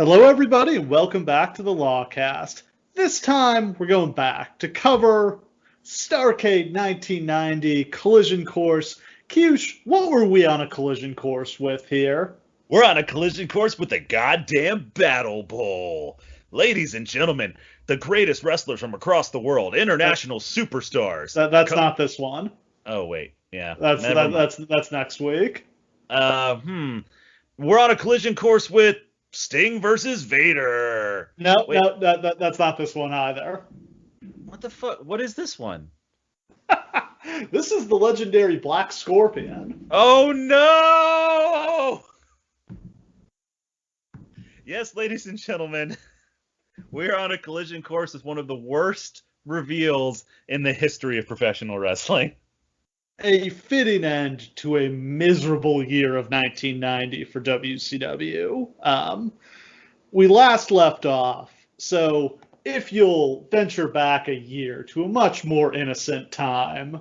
Hello, everybody, and welcome back to the Lawcast. This time, we're going back to cover Starrcade 1990 Collision Course. Kyush, what were we on a collision course with here? We're on a collision course with the goddamn Battle Bowl. Ladies and gentlemen, the greatest wrestlers from across the world, That, international superstars. that's not this one. Oh wait, yeah, That's never mind. that's next week. Uh, hmm. We're on a collision course with Sting versus Vader. No, Wait, no, that's not this one either. what the fuck? What is this one? This is the legendary Black Scorpion. Oh no! Yes, ladies and gentlemen, we're on a collision course with one of the worst reveals in the history of professional wrestling. A fitting end to a miserable year of 1990 for WCW. We last left off, so if you'll venture back a year to a much more innocent time,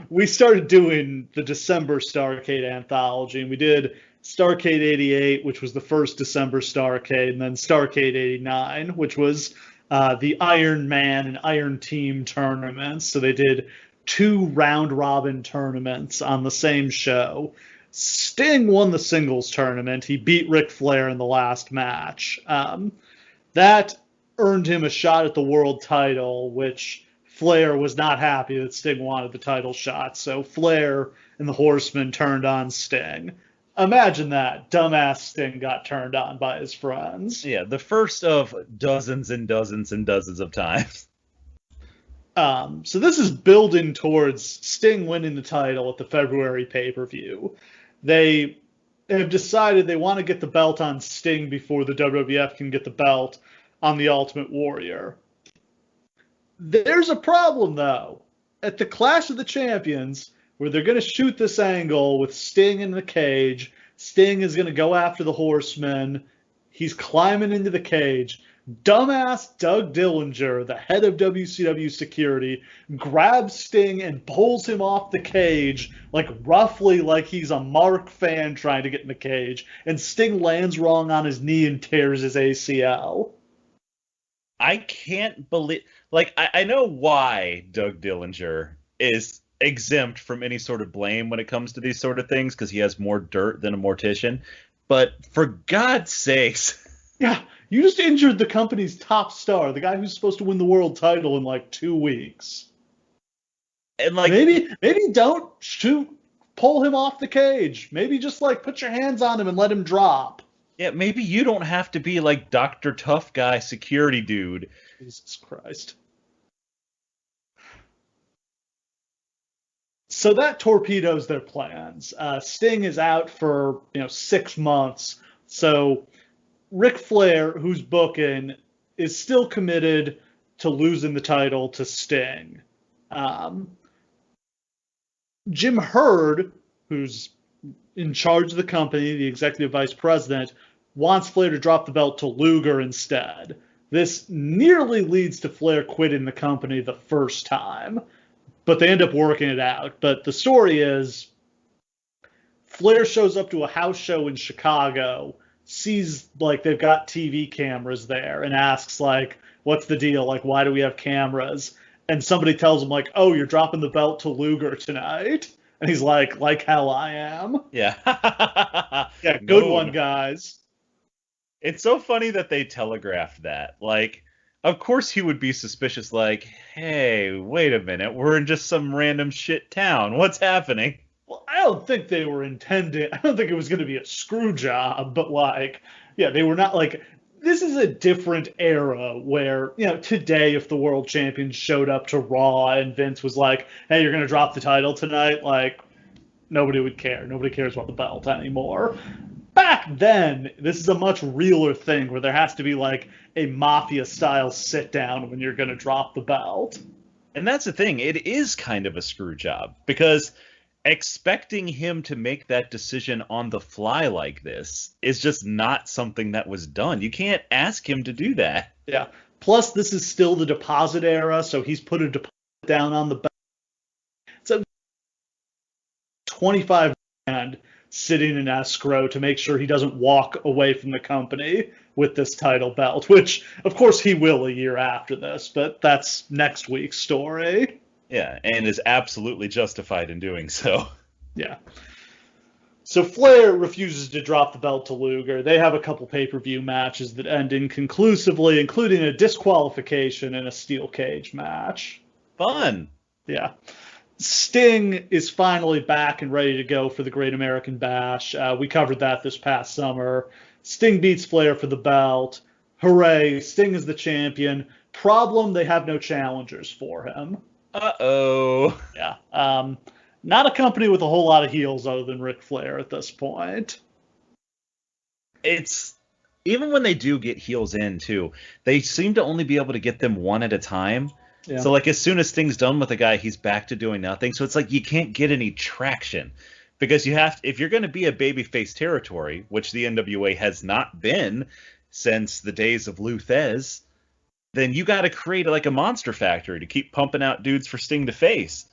we started doing the December Starrcade anthology, and we did Starrcade 88, which was the first December Starrcade, and then Starrcade 89, which was the Iron Man and Iron Team tournaments. So they did two round robin tournaments on the same show. Sting won the singles tournament. He beat Ric Flair in the last match. That earned him a shot at the world title, which Flair was not happy that Sting wanted the title shot. So Flair and the Horsemen turned on Sting. Imagine that. Dumbass Sting got turned on by his friends. Yeah, the first of dozens and dozens and dozens of times. So this is building towards Sting winning the title at the February pay-per-view. They have decided they want to get the belt on Sting before the WWF can get the belt on the Ultimate Warrior. There's a problem, though. At the Clash of the Champions, where they're going to shoot this angle with Sting in the cage, Sting is going to go after the Horseman. He's climbing into the cage. Dumbass Doug Dillinger, the head of WCW security, grabs Sting and pulls him off the cage, like roughly like he's a Mark fan trying to get in the cage, and Sting lands wrong on his knee and tears his ACL. I can't believe, I know why Doug Dillinger is exempt from any sort of blame when it comes to these sort of things, because he has more dirt than a mortician. But for God's sakes. Yeah, you just injured the company's top star, the guy who's supposed to win the world title in like 2 weeks. And maybe don't pull him off the cage. Maybe just like put your hands on him and let him drop. Yeah, maybe you don't have to be like Dr. Tough Guy security dude. Jesus Christ. So that torpedoes their plans. Sting is out for 6 months. So Ric Flair, who's booking, is still committed to losing the title to Sting. Jim Herd, who's in charge of the company, the executive vice president, wants Flair to drop the belt to Luger instead. This nearly leads to Flair quitting the company the first time, but they end up working it out. But the story is Flair shows up to a house show in Chicago, sees like they've got TV cameras there, and asks like, what's the deal? Like, why do we have cameras? And somebody tells him like, oh, you're dropping the belt to Luger tonight. And he's like hell I am. Yeah. Yeah, good one, guys. It's so funny that they telegraphed that. Like, of course he would be suspicious, like, hey, wait a minute, we're in just some random shit town. What's happening? Well, I don't think they were intending. I don't think it was going to be a screw job, but like, yeah, they were not like. This is a different era where, today if the world champions showed up to Raw and Vince was like, hey, you're going to drop the title tonight, like, nobody would care. Nobody cares about the belt anymore. Back then, this is a much realer thing where there has to be like a mafia-style sit-down when you're going to drop the belt. And that's the thing. It is kind of a screw job because expecting him to make that decision on the fly like this is just not something that was done. You can't ask him to do that. Yeah. Plus, this is still the deposit era, so he's put a deposit down on the belt. So 25 grand sitting in escrow to make sure he doesn't walk away from the company with this title belt, which, of course, he will a year after this, but that's next week's story. Yeah, and is absolutely justified in doing so. Yeah. So Flair refuses to drop the belt to Luger. They have a couple pay-per-view matches that end inconclusively, including a disqualification and a steel cage match. Fun. Yeah. Sting is finally back and ready to go for the Great American Bash. We covered that this past summer. Sting beats Flair for the belt. Hooray, Sting is the champion. Problem, they have no challengers for him. Uh-oh. Yeah. Not a company with a whole lot of heels other than Ric Flair at this point. It's, even when they do get heels in, too, they seem to only be able to get them one at a time. Yeah. So, like, as soon as Sting's done with a guy, he's back to doing nothing. So it's like you can't get any traction. Because you have, if you're going to be a babyface territory, which the NWA has not been since the days of Lou Thez, then you got to create like a monster factory to keep pumping out dudes for Sting to face.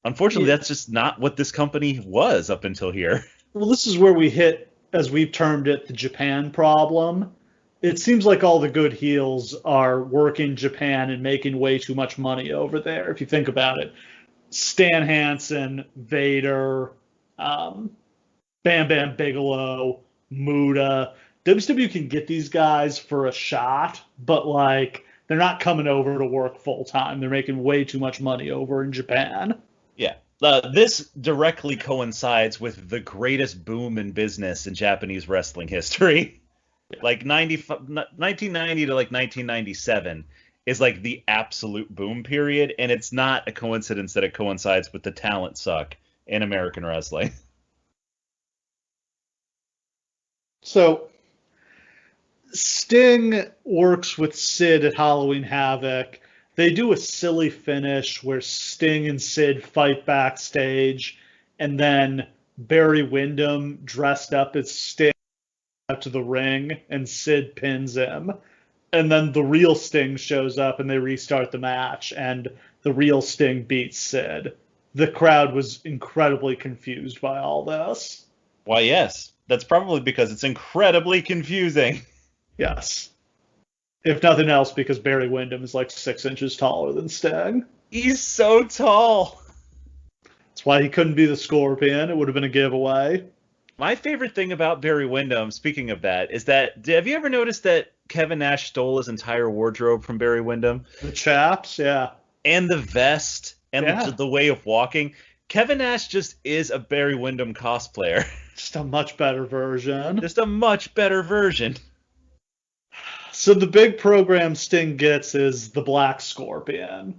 Unfortunately, that's just not what this company was up until here. Well, this is where we hit, as we've termed it, the Japan problem. It seems like all the good heels are working Japan and making way too much money over there, if you think about it. Stan Hansen, Vader, Bam Bam Bigelow, Muta. WCW can get these guys for a shot, but like they're not coming over to work full time. They're making way too much money over in Japan. Yeah. This directly coincides with the greatest boom in business in Japanese wrestling history. Yeah. Like 1990 to like 1997 is like the absolute boom period, and it's not a coincidence that it coincides with the talent suck in American wrestling. So Sting works with Sid at Halloween Havoc. They do a silly finish where Sting and Sid fight backstage, and then Barry Windham, dressed up as Sting, up to the ring, and Sid pins him. And then the real Sting shows up, and they restart the match, and the real Sting beats Sid. The crowd was incredibly confused by all this. Why, yes. That's probably because it's incredibly confusing. Yes. If nothing else, because Barry Windham is like 6 inches taller than Sting. He's so tall. That's why he couldn't be the Scorpion. It would have been a giveaway. My favorite thing about Barry Windham, speaking of that, is that, have you ever noticed that Kevin Nash stole his entire wardrobe from Barry Windham? The chaps, yeah. And the vest, and the way of walking. Kevin Nash just is a Barry Windham cosplayer. Just a much better version. Just a much better version. So the big program Sting gets is the Black Scorpion.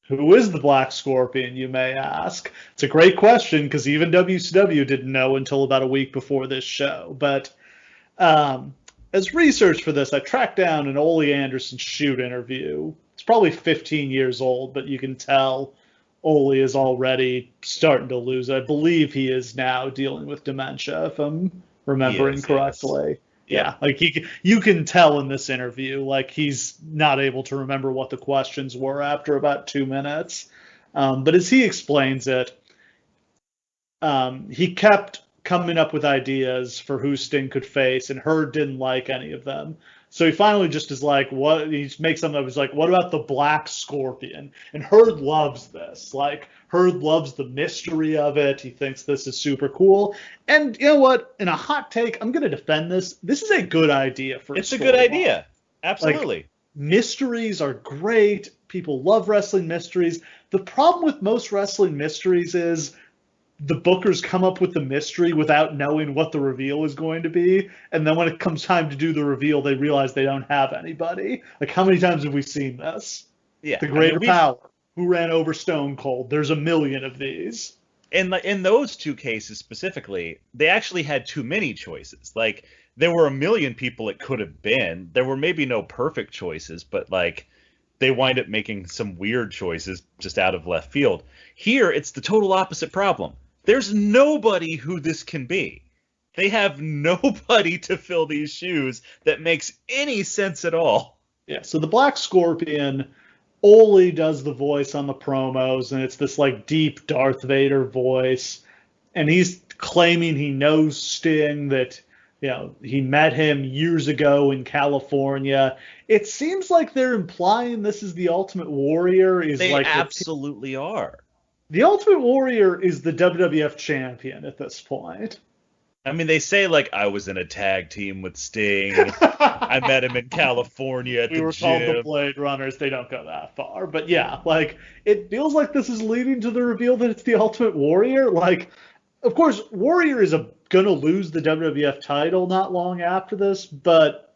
Who is the Black Scorpion, you may ask? It's a great question, because even WCW didn't know until about a week before this show. But as research for this, I tracked down an Ole Anderson shoot interview. It's probably 15 years old, but you can tell Ole is already starting to lose it. I believe he is now dealing with dementia, if I'm remembering correctly. Yes. Yeah, like you can tell in this interview, like he's not able to remember what the questions were after about 2 minutes. But as he explains it, he kept coming up with ideas for who Sting could face, and Hurd didn't like any of them. So he finally just is like, what? He makes something up. He's like, what about the Black Scorpion? And Hurd loves this. Like, Hurd loves the mystery of it. He thinks this is super cool. And you know what? In a hot take, I'm going to defend this. This is a good idea for It's a good idea. Absolutely. Like, mysteries are great. People love wrestling mysteries. The problem with most wrestling mysteries is the bookers come up with the mystery without knowing what the reveal is going to be. And then when it comes time to do the reveal, they realize they don't have anybody. Like, how many times have we seen this? Yeah. The Greater Power. Who ran over Stone Cold? There's a million of these. In those two cases specifically, they actually had too many choices. Like, there were a million people it could have been. There were maybe no perfect choices, but like they wind up making some weird choices just out of left field. Here, it's the total opposite problem. There's nobody who this can be. They have nobody to fill these shoes that makes any sense at all. Yeah, so the Black Scorpion, Ole does the voice on the promos, and it's this like deep Darth Vader voice. And he's claiming he knows Sting, that he met him years ago in California. It seems like they're implying this is the Ultimate Warrior. They absolutely are. The Ultimate Warrior is the WWF champion at this point. I mean, they say, like, I was in a tag team with Sting. I met him in California at the gym. We were called the Blade Runners. They don't go that far. But yeah, like, it feels like this is leading to the reveal that it's the Ultimate Warrior. Like, of course, Warrior is going to lose the WWF title not long after this, but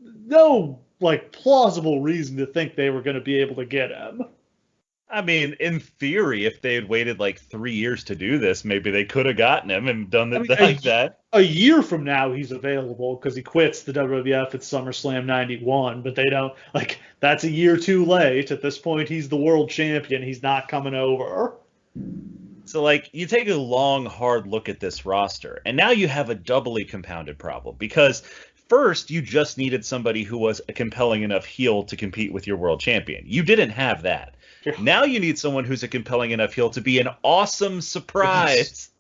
no, like, plausible reason to think they were going to be able to get him. I mean, in theory, if they had waited like 3 years to do this, maybe they could have gotten him and done it like that. A year from now, he's available because he quits the WWF at SummerSlam 91, but they don't, like, that's a year too late. At this point, he's the world champion. He's not coming over. So, like, you take a long, hard look at this roster, and now you have a doubly compounded problem because first, you just needed somebody who was a compelling enough heel to compete with your world champion. You didn't have that. Now you need someone who's a compelling enough heel to be an awesome surprise.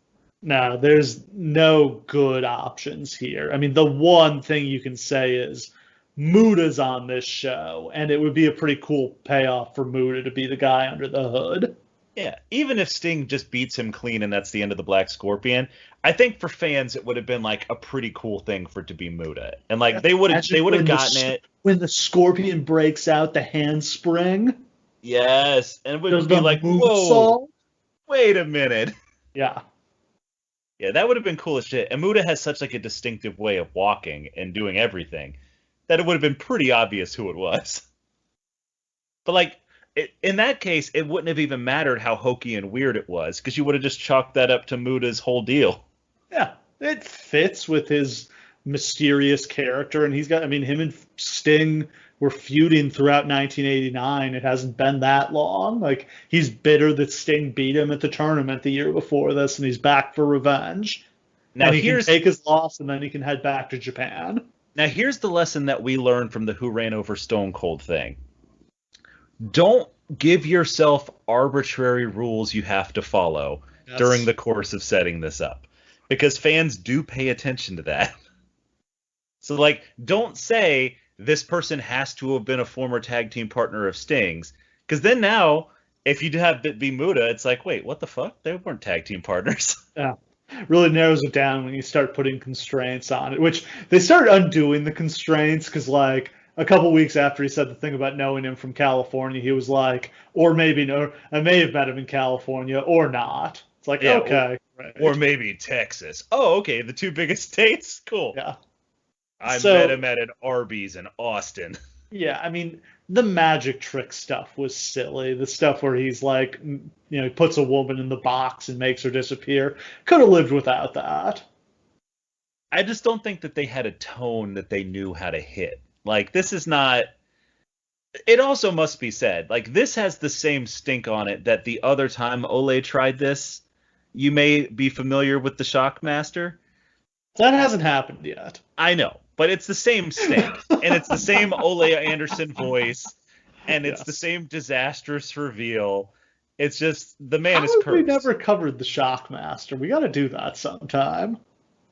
No, there's no good options here. I mean, the one thing you can say is Muda's on this show, and it would be a pretty cool payoff for Muda to be the guy under the hood. Yeah, even if Sting just beats him clean and that's the end of the Black Scorpion, I think for fans it would have been like a pretty cool thing for it to be Muda. And like they would have gotten it when the Scorpion breaks out the handspring. Yes, and it would be like, whoa, wait a minute. Yeah. Yeah, that would have been cool as shit. And Muda has such like a distinctive way of walking and doing everything that it would have been pretty obvious who it was. But like, in that case, it wouldn't have even mattered how hokey and weird it was because you would have just chalked that up to Muda's whole deal. Yeah, it fits with his mysterious character. And he's got, I mean, him and Sting were feuding throughout 1989. It hasn't been that long. Like, he's bitter that Sting beat him at the tournament the year before this, and he's back for revenge. Now he can take his loss, and then he can head back to Japan. Now here's the lesson that we learned from the Who Ran Over Stone Cold thing. Don't give yourself arbitrary rules you have to follow during the course of setting this up, because fans do pay attention to that. So, like, don't say this person has to have been a former tag team partner of Sting's, because then now, if you have it be Muda, it's like, wait, what the fuck? They weren't tag team partners. Yeah. Really narrows it down when you start putting constraints on it, which they started undoing the constraints because, like, a couple weeks after he said the thing about knowing him from California, he was like, or maybe no, I may have met him in California or not. It's like, yeah, okay. Or maybe Texas. Oh, okay, the two biggest states? Cool. Yeah. I met him at an Arby's in Austin. Yeah, I mean, the magic trick stuff was silly. The stuff where he's like, he puts a woman in the box and makes her disappear. Could have lived without that. I just don't think that they had a tone that they knew how to hit. Like, this is not... It also must be said, like, this has the same stink on it that the other time Ole tried this. You may be familiar with the Shockmaster. That hasn't happened yet. I know, but it's the same stink, and it's the same Ole Anderson voice, and it's the same disastrous reveal. It's just, the man is cursed. We never covered the Shockmaster? We got to do that sometime.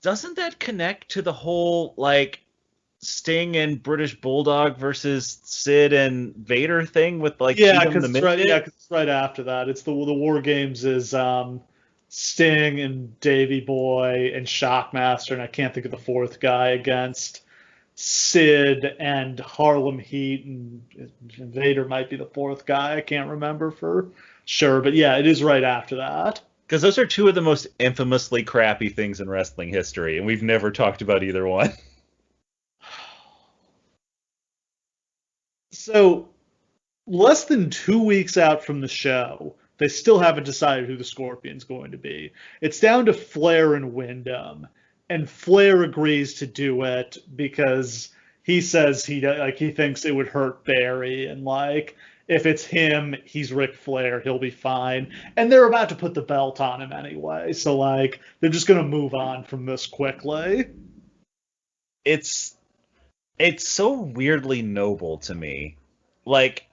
Doesn't that connect to the whole, like, Sting and British Bulldog versus Sid and Vader thing with, like, because it's right after that. It's the War Games is Sting and Davey Boy and Shockmaster, and I can't think of the fourth guy, against Sid and Harlem Heat, and Vader might be the fourth guy. I can't remember for sure, but yeah, it is right after that. Because those are two of the most infamously crappy things in wrestling history, and we've never talked about either one. So, less than 2 weeks out from the show, they still haven't decided who the Scorpion's going to be. It's down to Flair and Wyndham, and Flair agrees to do it because he says he thinks it would hurt Barry, and like, if it's him, he's Ric Flair, he'll be fine. And they're about to put the belt on him anyway, so like, they're just gonna move on from this quickly. It's so weirdly noble to me. Like,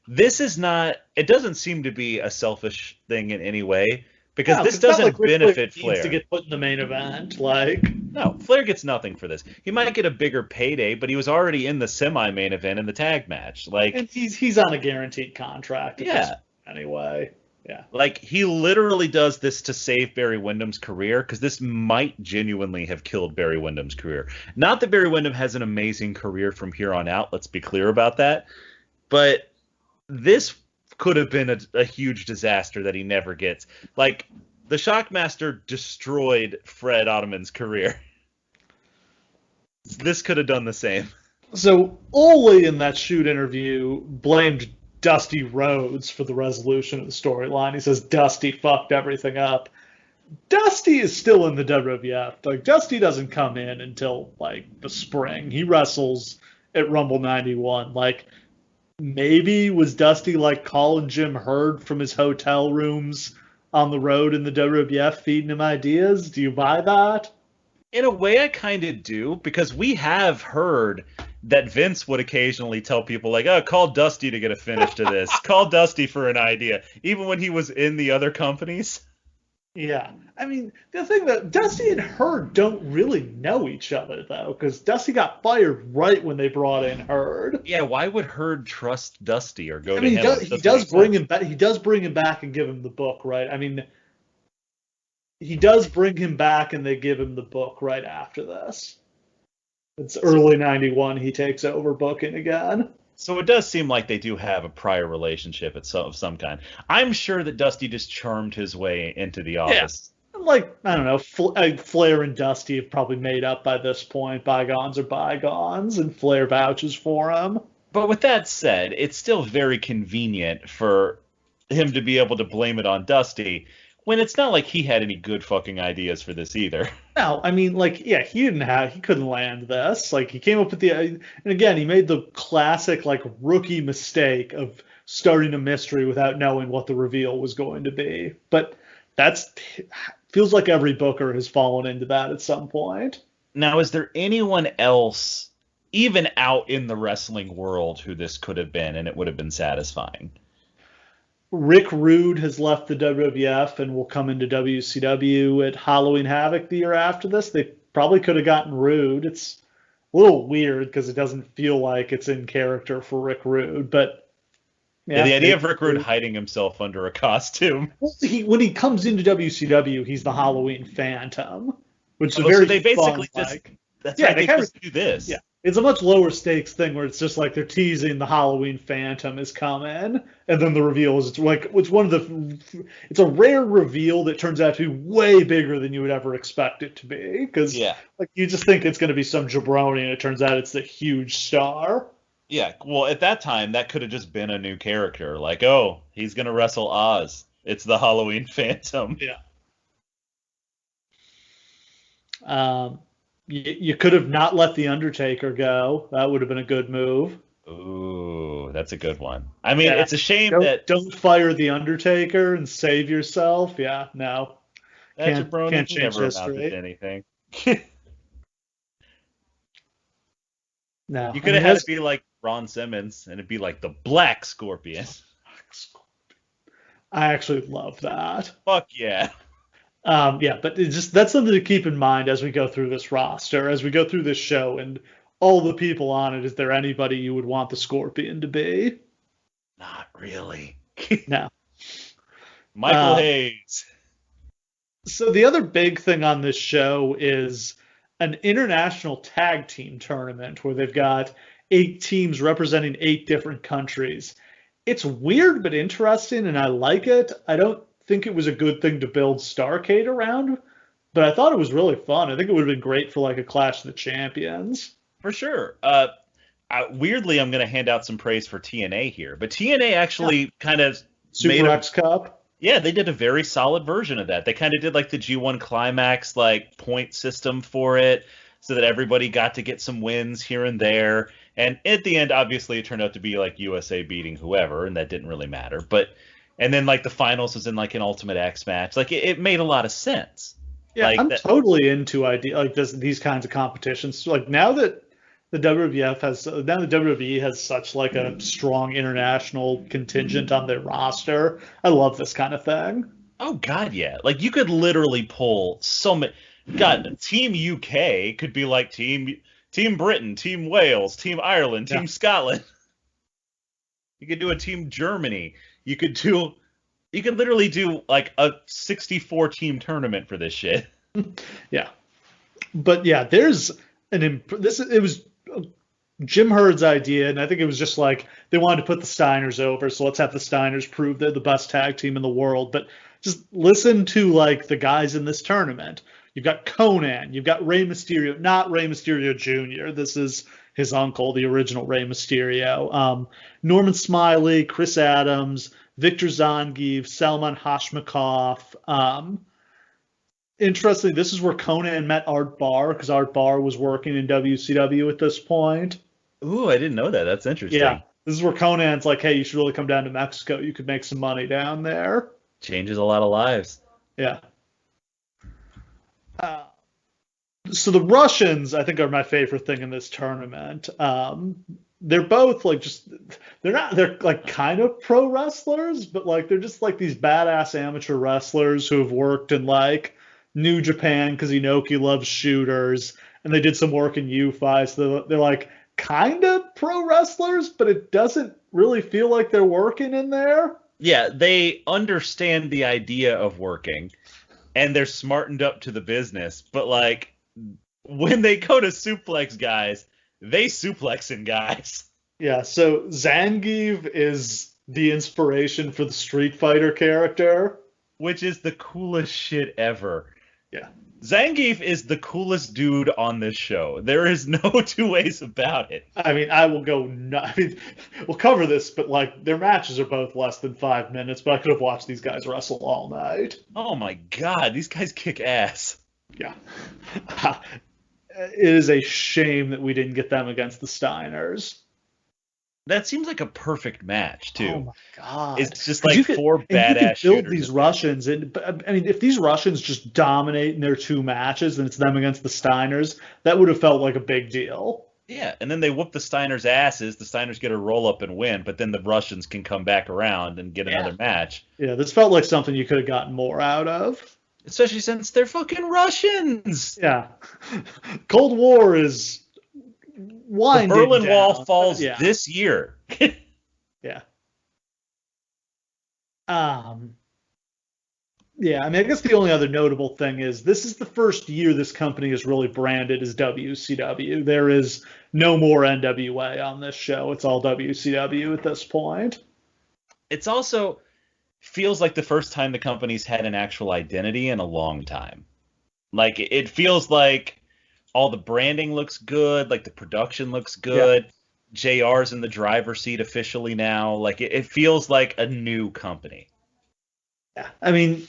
this is not, it doesn't seem to be a selfish thing in any way, Because No, this it's not doesn't like Ric Flair benefit needs to Flair. get put in the main event. Like, No, Flair gets nothing for this. He might get a bigger payday, but he was already in the semi-main event in the tag match. and Like, he's on a guaranteed contract at this yeah, point anyway. Yeah. like he literally does this to save Barry Windham's career because this might genuinely have killed Barry Windham's career. Not that Barry Windham has an amazing career from here on out. Let's be clear about that. But this could have been a huge disaster that he never gets. Like, the Shockmaster destroyed Fred Ottoman's career. This could have done the same. So Ole in that shoot interview blamed Dusty Rhodes for the resolution of the storyline. He says Dusty fucked everything up. Dusty is still in the WWF. Like, Dusty doesn't come in until like the spring. He wrestles at Rumble 91. Like, maybe was Dusty like calling Jim Herd from his hotel rooms on the road in the WWF feeding him ideas? Do you buy that? In a way, I kind of do, because we have heard that Vince would occasionally tell people, like, oh, call Dusty to get a finish to this. Call Dusty for an idea, even when he was in the other companies. Yeah. I mean, the thing that Dusty and Herd don't really know each other, though, because Dusty got fired right when they brought in Herd. Yeah, why would Herd trust Dusty or go I to mean, him? he does bring him back. He does bring him back and give him the book, right? I mean, he does bring him back and they give him the book right after this. It's early 91. He takes over booking again. So it does seem like they do have a prior relationship of some kind. I'm sure that Dusty just charmed his way into the office. Yeah. Like, I don't know, Flair and Dusty have probably made up by this point. Bygones are bygones, and Flair vouches for him. But with that said, it's still very convenient for him to be able to blame it on Dusty when it's not like he had any good fucking ideas for this either. No, I mean, like, yeah, he couldn't land this. Like, he came up with and again, he made the classic, like, rookie mistake of starting a mystery without knowing what the reveal was going to be. But feels like every booker has fallen into that at some point. Now, is there anyone else, even out in the wrestling world, who this could have been and it would have been satisfying? Rick Rude has left the WWF and will come into WCW at Halloween Havoc the year after this. They probably could have gotten Rude. It's a little weird because it doesn't feel like it's in character for Rick Rude, but yeah, the idea of Rick Rude hiding himself under a costume. When he comes into WCW, he's the Halloween Phantom, which is so very they basically fun, just like, that's yeah, right, they just do this. Yeah. It's a much lower stakes thing where it's just like they're teasing the Halloween Phantom is coming, and then the reveal is it's a rare reveal that turns out to be way bigger than you would ever expect it to be, because like you just think it's going to be some jabroni, and it turns out it's the huge star. Yeah, well, at that time that could have just been a new character, like, oh, he's going to wrestle Oz. It's the Halloween Phantom. Yeah. You could have not let The Undertaker go. That would have been a good move. Ooh, that's a good one. I mean, it's a shame that... Don't fire The Undertaker and save yourself. Yeah, no. Can't change never history. To anything. No. You could have had it be like Ron Simmons, and it'd be like the Black Scorpion. I actually love that. Fuck yeah. Yeah, but that's something to keep in mind as we go through this roster, as we go through this show, and all the people on it. Is there anybody you would want the Scorpion to be? Not really. No. Michael Hayes. So the other big thing on this show is an international tag team tournament where they've got 8 teams representing 8 different countries. It's weird but interesting, and I like it. I don't think it was a good thing to build Starrcade around, but I thought it was really fun. I think it would have been great for like a Clash of the Champions. For sure. Weirdly, I'm going to hand out some praise for TNA here, but TNA actually kind of Super X Cup. Yeah, they did a very solid version of that. They kind of did like the G1 Climax like point system for it, so that everybody got to get some wins here and there. And at the end, obviously, it turned out to be like USA beating whoever, and that didn't really matter. And then like the finals was in like an Ultimate X match. Like it made a lot of sense. Yeah, like I'm totally into these kinds of competitions. Like now that the WWE has such like a strong international contingent on their roster, I love this kind of thing. Oh God, yeah. Like you could literally pull so many. God, Team UK could be like Team Britain, Team Wales, Team Ireland, Yeah. Team Scotland. You could do a Team Germany. You could do. You could literally do like a 64 team tournament for this shit. Yeah. But yeah, there's it was Jim Herd's idea, and I think it was just like they wanted to put the Steiners over, so let's have the Steiners prove they're the best tag team in the world. But just listen to like the guys in this tournament. You've got Conan, you've got Rey Mysterio, not Rey Mysterio Jr. This is his uncle, the original Rey Mysterio. Norman Smiley, Chris Adams, Victor Zangief, Salman Hashimov. Interestingly, this is where Conan met Art Barr because Art Barr was working in WCW at this point. Ooh, I didn't know that. That's interesting. Yeah, this is where Conan's like, hey, you should really come down to Mexico. You could make some money down there. Changes a lot of lives. Yeah. So the Russians, I think, are my favorite thing in this tournament. They're both like they're like kind of pro wrestlers, but like they're just like these badass amateur wrestlers who have worked in like New Japan because Inoki loves shooters, and they did some work in UFI, so they're like kind of pro wrestlers, but it doesn't really feel like they're working in there. Yeah, they understand the idea of working, and they're smartened up to the business, but like when they go to suplex guys, they suplexing guys. Yeah, so Zangief is the inspiration for the Street Fighter character. Which is the coolest shit ever. Yeah. Zangief is the coolest dude on this show. There is no two ways about it. I mean, I will go. I mean, we'll cover this, but like their matches are both less than 5 minutes. But I could have watched these guys wrestle all night. Oh my God, these guys kick ass. Yeah. It is a shame that we didn't get them against the Steiners. That seems like a perfect match too. Oh my God! It's just like four badass build shooters. these Russians, and I mean, if these Russians just dominate in their two matches, and it's them against the Steiners, that would have felt like a big deal. Yeah, and then they whoop the Steiners' asses. The Steiners get a roll up and win, but then the Russians can come back around and get another match. Yeah, this felt like something you could have gotten more out of. Especially since they're fucking Russians. Yeah, Cold War is winding The Berlin down. Wall falls this year. Yeah. Yeah, I mean, I guess the only other notable thing is this is the first year this company is really branded as WCW. There is no more NWA on this show. It's all WCW at this point. It's also feels like the first time the company's had an actual identity in a long time. Like, it feels like all the branding looks good, like the production looks good. Yeah. JR's in the driver's seat officially now. Like, it feels like a new company. Yeah, I mean,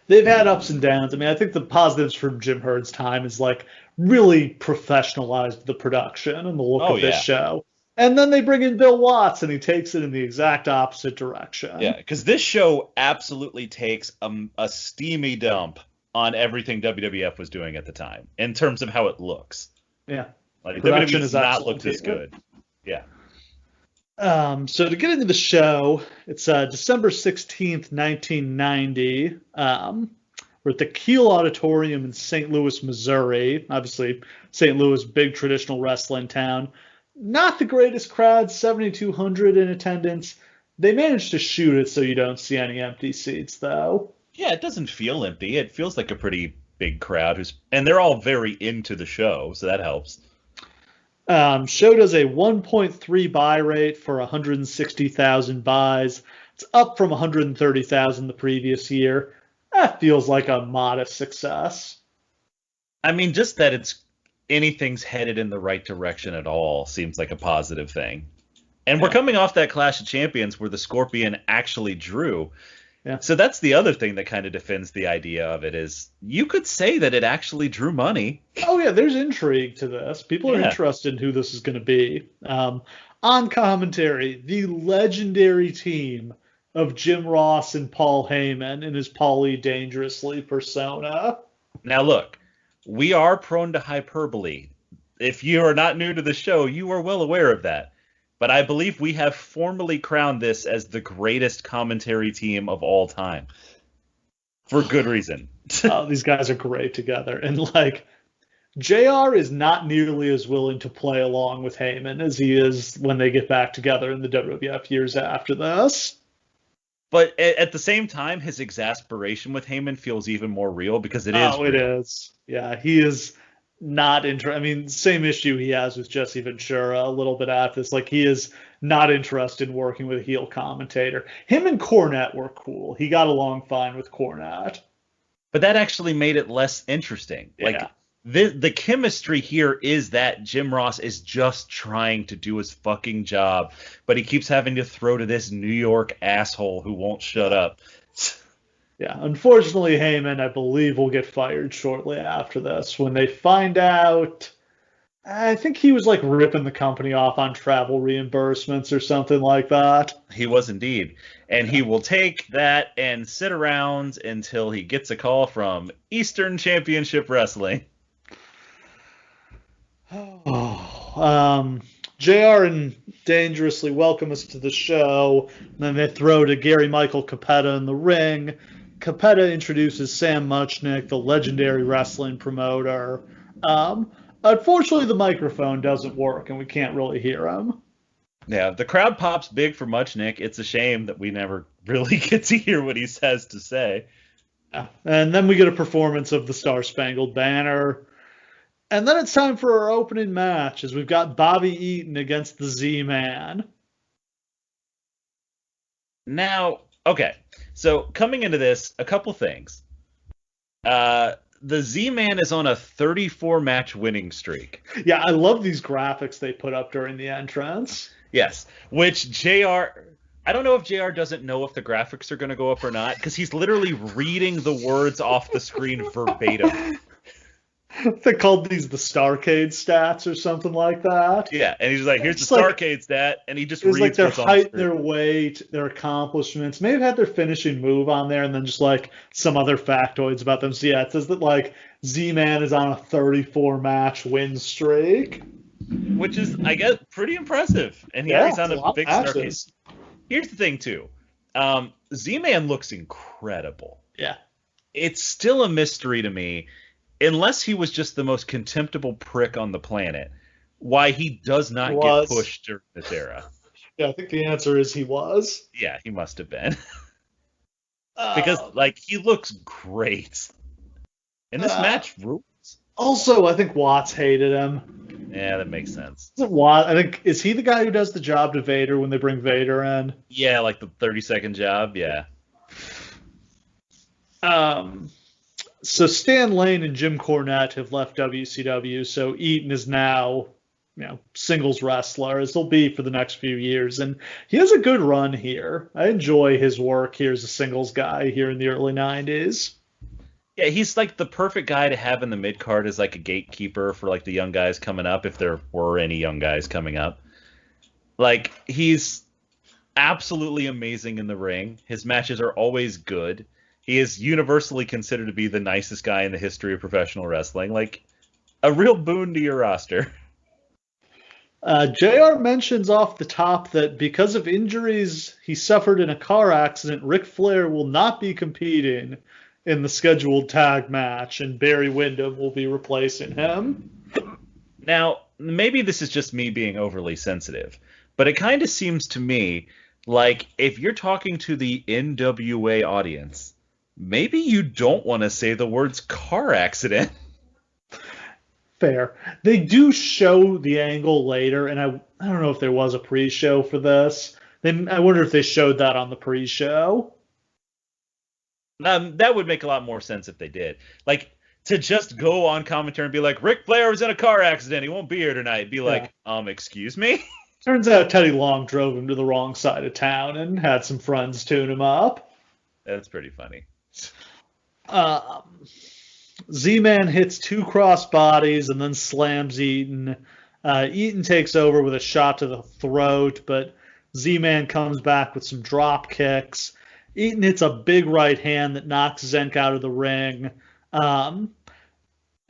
they've had ups and downs. I mean, I think the positives from Jim Herd's time is like really professionalized the production and the look of this show. And then they bring in Bill Watts, and he takes it in the exact opposite direction. Yeah, because this show absolutely takes a steamy dump on everything WWF was doing at the time in terms of how it looks. Yeah, like production does not look this good. Yeah. So to get into the show, it's December 16th, 1990. We're at the Kiel Auditorium in St. Louis, Missouri. Obviously, St. Louis, big traditional wrestling town. Not the greatest crowd, 7,200 in attendance. They managed to shoot it so you don't see any empty seats, though. Yeah, it doesn't feel empty. It feels like a pretty big crowd, and they're all very into the show, so that helps. Show does a 1.3 buy rate for 160,000 buys. It's up from 130,000 the previous year. That feels like a modest success. I mean, just that anything's headed in the right direction at all seems like a positive thing. And we're coming off that Clash of Champions where the Scorpion actually drew. Yeah. So that's the other thing that kind of defends the idea of it is you could say that it actually drew money. Oh, yeah, there's intrigue to this. People are interested in who this is going to be. On commentary, the legendary team of Jim Ross and Paul Heyman in his Paulie Dangerously persona. Now, look, we are prone to hyperbole. If you are not new to the show, you are well aware of that. But I believe we have formally crowned this as the greatest commentary team of all time. for good reason. Oh, these guys are great together. And like JR is not nearly as willing to play along with Heyman as he is when they get back together in the WWF years after this. But at the same time, his exasperation with Heyman feels even more real because it is Oh, it real. is. Yeah, he is not I mean, same issue he has with Jesse Ventura a little bit after this. Like, he is not interested in working with a heel commentator. Him and Cornette were cool. He got along fine with Cornette. But that actually made it less interesting. Like, Yeah. the chemistry here is that Jim Ross is just trying to do his fucking job, but he keeps having to throw to this New York asshole who won't shut up. Yeah, unfortunately, Heyman, I believe, will get fired shortly after this when they find out. I think he was like ripping the company off on travel reimbursements or something like that. He was indeed. And he will take that and sit around until he gets a call from Eastern Championship Wrestling. JR and Dangerously welcome us to the show. And then they throw to Gary Michael Capetta in the ring. Capetta introduces Sam Muchnick, the legendary wrestling promoter. Unfortunately, the microphone doesn't work, and we can't really hear him. Yeah, the crowd pops big for Muchnick. It's a shame that we never really get to hear what he says to say. Yeah. And then we get a performance of the Star Spangled Banner. And then it's time for our opening match, as we've got Bobby Eaton against the Z-Man. Now, okay, so coming into this, a couple things. The Z-Man is on a 34-match winning streak. Yeah, I love these graphics they put up during the entrance. Yes, which JR... I don't know if JR doesn't know if the graphics are going to go up or not, because he's literally reading the words off the screen verbatim. They called these the Starrcade stats or something like that. Yeah, and he's like, here's It's the like, Starrcade stat, and he just it was like reads their what's on height, the their screen. weight, their accomplishments. Maybe had their finishing move on there, and then just like some other factoids about them. So yeah, it says that like Z-Man is on a 34-match win streak, Which is, I guess, pretty impressive. And here he's on a big Starrcade. Here's the thing, too. Z-Man looks incredible. Yeah. It's still a mystery to me, unless he was just the most contemptible prick on the planet, why he does not get pushed during this era. Yeah, I think the answer is he was. Yeah, he must have been. Because, like, he looks great. And this match rules. Also, I think Watts hated him. Yeah, that makes sense. Is it Watts? I think, is he the guy who does the job to Vader when they bring Vader in? Yeah, like the 30-second job, yeah. So Stan Lane and Jim Cornette have left WCW, so Eaton is now, singles wrestler, as he'll be for the next few years. And he has a good run here. I enjoy his work here as a singles guy here in the early 90s. Yeah, he's like the perfect guy to have in the mid-card as like a gatekeeper for like the young guys coming up, if there were any young guys coming up. Like, he's absolutely amazing in the ring. His matches are always good. He is universally considered to be the nicest guy in the history of professional wrestling. Like, a real boon to your roster. JR mentions off the top that because of injuries he suffered in a car accident, Ric Flair will not be competing in the scheduled tag match, and Barry Windham will be replacing him. Now, maybe this is just me being overly sensitive, but it kind of seems to me like if you're talking to the NWA audience, maybe you don't want to say the words car accident. Fair. They do show the angle later, and I don't know if there was a pre-show for this. Then I wonder if they showed that on the pre-show. That would make a lot more sense if they did. Like, to just go on commentary and be like, Ric Flair was in a car accident, he won't be here tonight. Be like, excuse me? Turns out Teddy Long drove him to the wrong side of town and had some friends tune him up. That's pretty funny. Z-Man hits 2 crossbodies and then slams Eaton. Eaton takes over with a shot to the throat, but Z-Man comes back with some drop kicks. Eaton hits a big right hand that knocks Zenk out of the ring.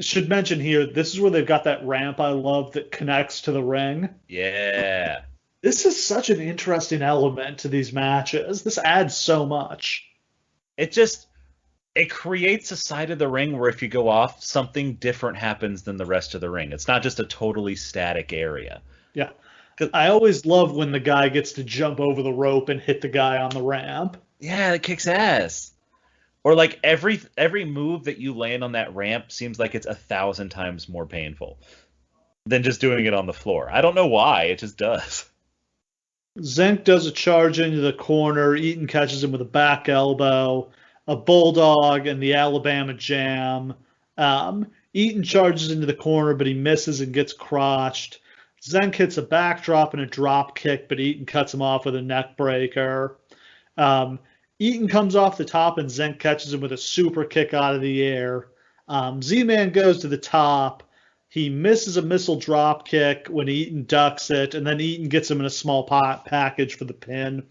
Should mention here, this is where they've got that ramp I love that connects to the ring. Yeah. This is such an interesting element to these matches. This adds so much. It just... it creates a side of the ring where if you go off, something different happens than the rest of the ring. It's not just a totally static area. Yeah. I always love when the guy gets to jump over the rope and hit the guy on the ramp. Yeah, it kicks ass. Or like every move that you land on that ramp seems like it's 1,000 times more painful than just doing it on the floor. I don't know why, it just does. Zenk does a charge into the corner. Eaton catches him with a back elbow, a bulldog, and the Alabama jam. Eaton charges into the corner, but he misses and gets crotched. Zenk hits a backdrop and a drop kick, but Eaton cuts him off with a neck breaker. Eaton comes off the top, and Zenk catches him with a super kick out of the air. Z-Man goes to the top. He misses a missile drop kick when Eaton ducks it, and then Eaton gets him in a small package for the pin.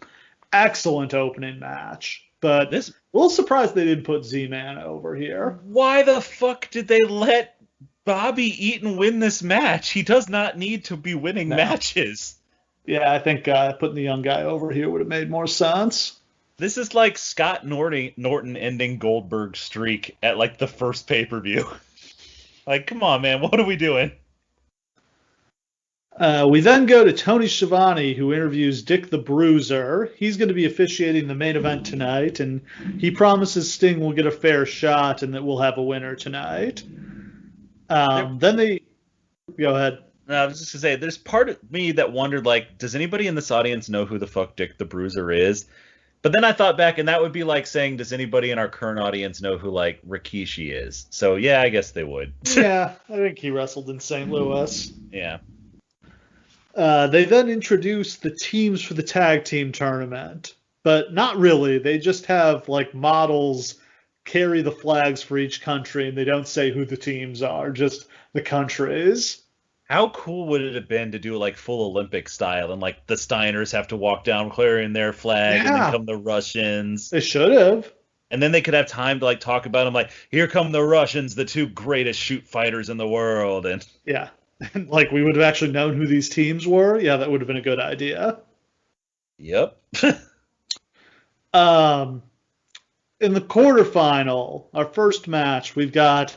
Excellent opening match. But a little surprised they didn't put Z-Man over here. Why the fuck did they let Bobby Eaton win this match? He does not need to be winning matches. Yeah, I think putting the young guy over here would have made more sense. This is like Scott Norton ending Goldberg's streak at like the first pay-per-view. Like, come on, man, what are we doing? We then go to Tony Schiavone, who interviews Dick the Bruiser. He's going to be officiating the main event tonight, and he promises Sting will get a fair shot and that we'll have a winner tonight. Then they... Go ahead. No, I was just going to say, there's part of me that wondered, like, does anybody in this audience know who the fuck Dick the Bruiser is? But then I thought back, and that would be like saying, does anybody in our current audience know who, like, Rikishi is? So, yeah, I guess they would. Yeah, I think he wrestled in St. Louis. Yeah. They then introduce the teams for the tag team tournament. But not really. They just have, like, models carry the flags for each country, and they don't say who the teams are, just the countries. How cool would it have been to do like full Olympic style and like the Steiners have to walk down clearing their flag and then come the Russians? They should have. And then they could have time to like talk about them like, here come the Russians, the two greatest shoot fighters in the world. And yeah, like we would have actually known who these teams were. Yeah, that would have been a good idea. Yep. In the quarterfinal, our first match, we've got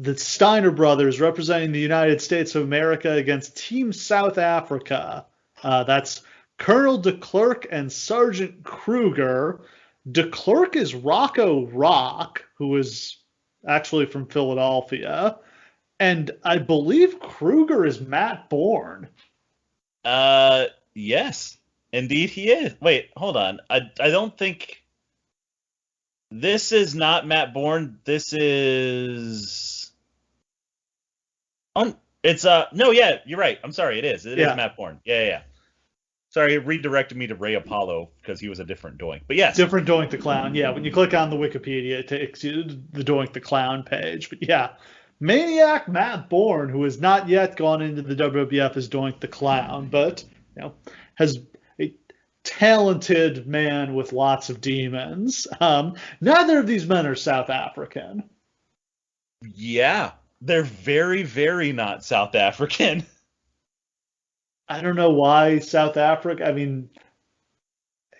the Steiner brothers representing the United States of America against Team South Africa. That's Colonel DeClerc and Sergeant Kruger. DeClerc is Rocco Rock, who is actually from Philadelphia. And I believe Kruger is Matt Bourne. Yes, indeed he is. Wait, hold on. I don't think... This is not Matt Bourne. This is... It's no, yeah, you're right. I'm sorry, it is. It is Matt Bourne. Yeah. Sorry, it redirected me to Ray Apollo because he was a different Doink. But yes. Different Doink the Clown. Yeah, when you click on the Wikipedia, it takes you to the Doink the Clown page. But yeah, Maniac Matt Bourne, who has not yet gone into the WWF as Doink the Clown, but has a talented man with lots of demons. Neither of these men are South African. Yeah. They're very, very not South African. I don't know why South Africa. I mean,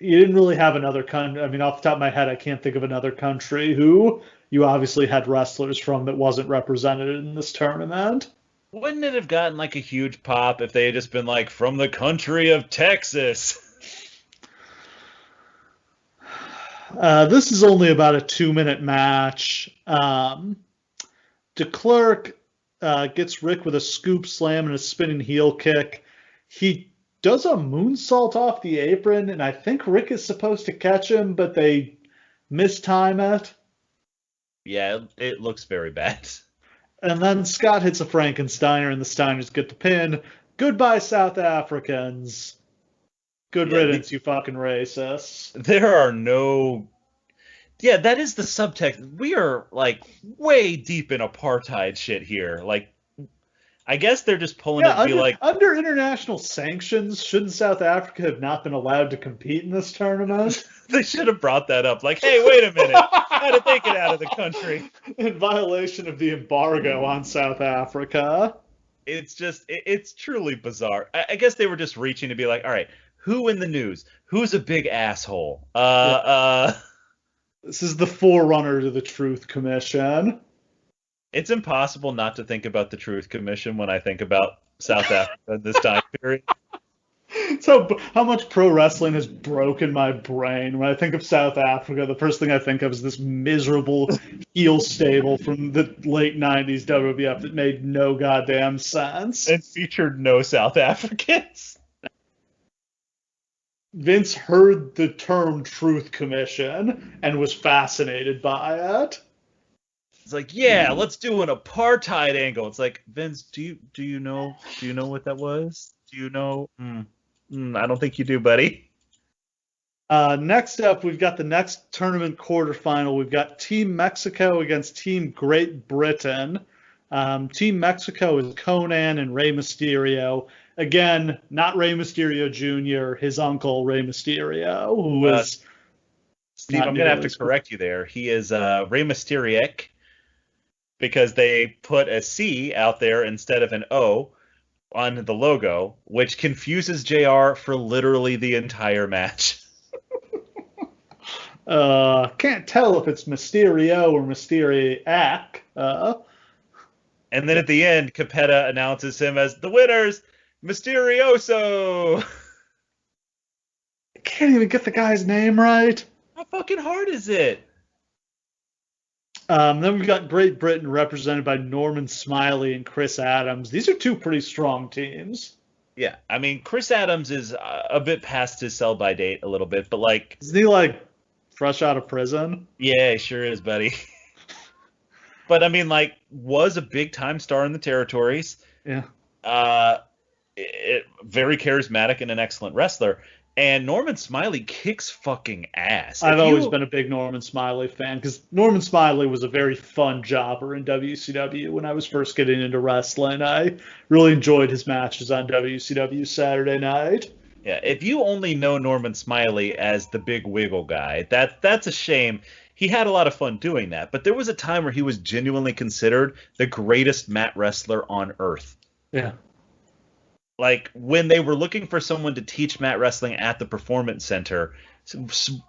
you didn't really have another country. I mean, off the top of my head, I can't think of another country who you obviously had wrestlers from that wasn't represented in this tournament. Wouldn't it have gotten like a huge pop if they had just been like, from the country of Texas? This is only about a 2-minute match. DeClerc gets Rick with a scoop slam and a spinning heel kick. He does a moonsault off the apron, and I think Rick is supposed to catch him, but they mistime it. Yeah, it looks very bad. And then Scott hits a Frankensteiner, and the Steiners get the pin. Goodbye, South Africans. Good riddance, you fucking racists. There are no... Yeah, that is the subtext. We are, like, way deep in apartheid shit here. Like, I guess they're just pulling it to be like... Under international sanctions, shouldn't South Africa have not been allowed to compete in this tournament? They should have brought that up. Like, hey, wait a minute. How did they get out of the country? In violation of the embargo on South Africa. It's just, it's truly bizarre. I guess they were just reaching to be like, all right, who in the news? Who's a big asshole? This is the forerunner to the Truth Commission. It's impossible not to think about the Truth Commission when I think about South Africa in this time period. So, how much pro wrestling has broken my brain? When I think of South Africa, the first thing I think of is this miserable heel stable from the late 90s WWF that made no goddamn sense. And featured no South Africans. Vince heard the term Truth Commission and was fascinated by it. It's like, yeah, let's do an apartheid angle. It's like, Vince, do you know what that was? Do you know? I don't think you do, buddy. Next up, we've got the next tournament quarterfinal. We've got Team Mexico against Team Great Britain. Team Mexico is Conan and Rey Mysterio. Again, not Rey Mysterio Jr., his uncle, Rey Mysterio, who is... Steve, I'm going to have to correct you there. He is Rey Mysterio because they put a C out there instead of an O on the logo, which confuses JR for literally the entire match. Can't tell if it's Mysterio or Mysteriac. And then at the end, Capetta announces him as the winners, Mysterioso. I can't even get the guy's name right. How fucking hard is it? Then we've got Great Britain represented by Norman Smiley and Chris Adams. These are two pretty strong teams. Yeah, I mean, Chris Adams is a bit past his sell-by date a little bit, but like... Isn't he like fresh out of prison? Yeah, he sure is, buddy. But I mean, like, was a big-time star in the territories. Yeah. Very charismatic and an excellent wrestler. And Norman Smiley kicks fucking ass. I've always been a big Norman Smiley fan because Norman Smiley was a very fun jobber in WCW when I was first getting into wrestling. I really enjoyed his matches on WCW Saturday Night. Yeah, if you only know Norman Smiley as the big wiggle guy, that's a shame. He had a lot of fun doing that, but there was a time where he was genuinely considered the greatest mat wrestler on earth. Yeah. Like, when they were looking for someone to teach mat wrestling at the Performance Center,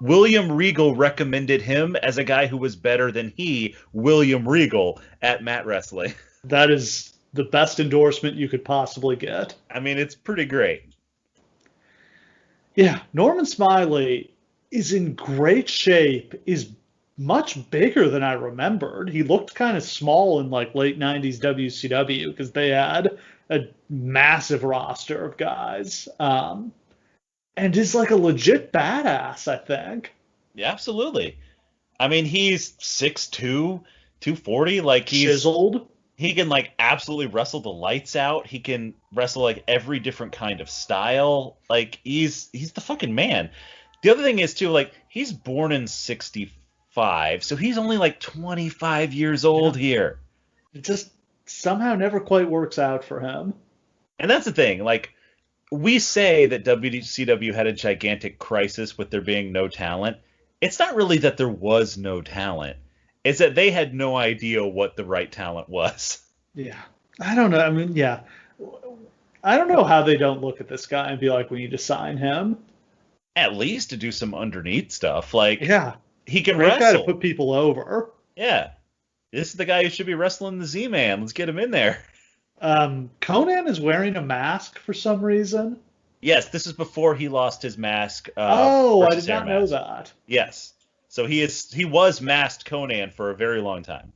William Regal recommended him as a guy who was better than William Regal, at mat wrestling. That is the best endorsement you could possibly get. I mean, it's pretty great. Yeah, Norman Smiley is in great shape, is much bigger than I remembered. He looked kind of small in like late 90s WCW because they had a massive roster of guys, and is like a legit badass, I think. Yeah, absolutely. I mean, he's 6'2", 240, like he's chiseled. He can like absolutely wrestle the lights out. He can wrestle like every different kind of style. Like he's the fucking man. The other thing is too, like, he's born in 65, so he's only like 25 years old here. It just somehow never quite works out for him. And that's the thing, like, we say that WCW had a gigantic crisis with there being no talent. It's not really that there was no talent. It's that they had no idea what the right talent was. Yeah. I don't know. I mean, yeah. I don't know how they don't look at this guy and be like, we need to sign him. At least to do some underneath stuff. Like, yeah, he can wrestle. wrestle. Guy to put people over. Yeah. This is the guy who should be wrestling the Z-Man. Let's get him in there. Conan is wearing a mask for some reason. Yes, this is before he lost his mask. I did not know that. Yes. So he was masked Conan for a very long time.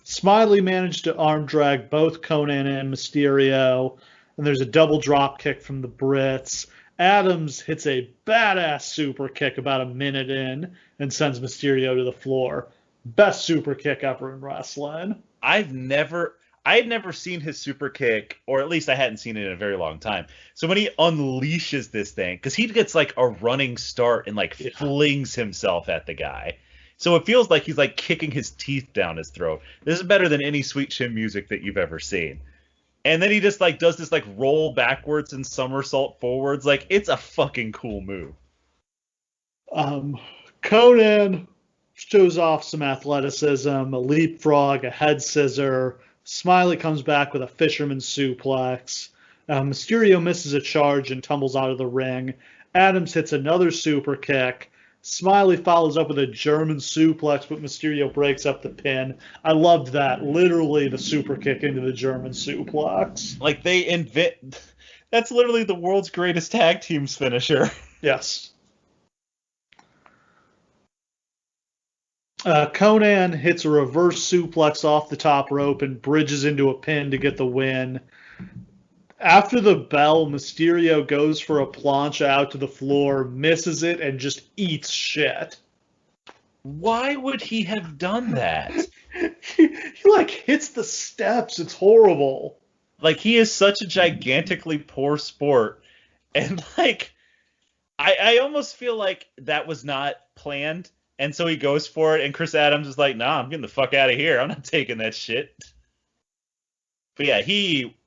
Smiley managed to arm drag both Conan and Mysterio, and there's a double drop kick from the Brits. Adams hits a badass super kick about a minute in and sends Mysterio to the floor. Best super kick ever in wrestling. I had never seen his super kick, or at least I hadn't seen it in a very long time. So when he unleashes this thing, because he gets like a running start and like flings himself at the guy. So it feels like he's like kicking his teeth down his throat. This is better than any Sweet Chin Music that you've ever seen. And then he just like does this like roll backwards and somersault forwards. Like, it's a fucking cool move. Conan shows off some athleticism, a leapfrog, a head scissor. Smiley comes back with a fisherman suplex. Mysterio misses a charge and tumbles out of the ring. Adams hits another super kick. Smiley follows up with a German suplex, but Mysterio breaks up the pin. I loved that. Literally the super kick into the German suplex. Like they invent. That's literally the world's greatest tag team's finisher. Yes. Conan hits a reverse suplex off the top rope and bridges into a pin to get the win. After the bell, Mysterio goes for a plancha out to the floor, misses it, and just eats shit. Why would he have done that? he like hits the steps. It's horrible. Like, he is such a gigantically poor sport. And, like, I almost feel like that was not planned. And so he goes for it, and Chris Adams is like, nah, I'm getting the fuck out of here. I'm not taking that shit. But yeah, he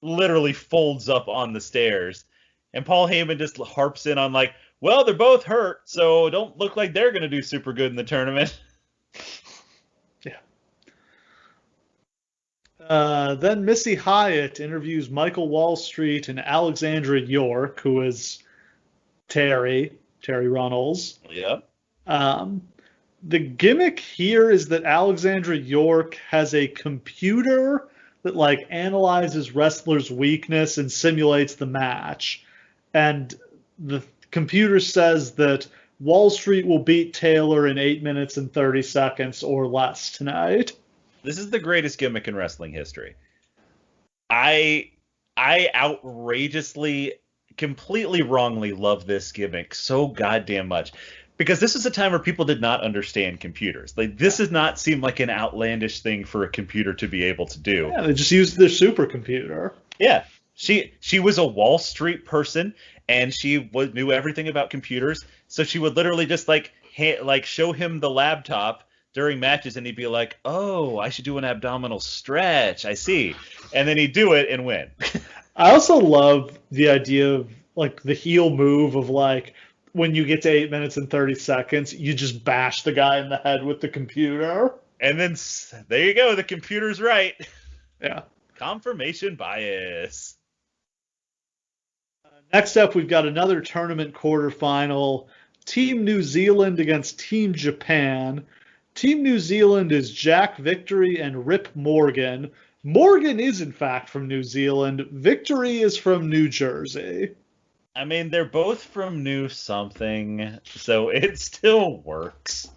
literally folds up on the stairs. And Paul Heyman just harps in on like, well, they're both hurt, so don't look like they're going to do super good in the tournament. Yeah. Then Missy Hyatt interviews Michael Wall Street and Alexandra York, who is Terry Runnels. Yeah. The gimmick here is that Alexandra York has a computer that like analyzes wrestlers' weakness and simulates the match. And the computer says that Wall Street will beat Taylor in 8 minutes and 30 seconds or less tonight. This is the greatest gimmick in wrestling history. I outrageously, completely wrongly love this gimmick so goddamn much. Because this is a time where people did not understand computers. Like, this does not seem like an outlandish thing for a computer to be able to do. Yeah, they just used their supercomputer. Yeah. She was a Wall Street person, and she knew everything about computers. So she would literally just like show him the laptop during matches, and he'd be like, "Oh, I should do an abdominal stretch. I see," and then he'd do it and win. I also love the idea of like the heel move of like when you get to 8 minutes and 30 seconds, you just bash the guy in the head with the computer. And then there you go, the computer's right. Yeah. Confirmation bias. Next up, we've got another tournament quarterfinal. Team New Zealand against Team Japan. Team New Zealand is Jack Victory and Rip Morgan. Morgan is, in fact, from New Zealand. Victory is from New Jersey. I mean, they're both from New something, so it still works.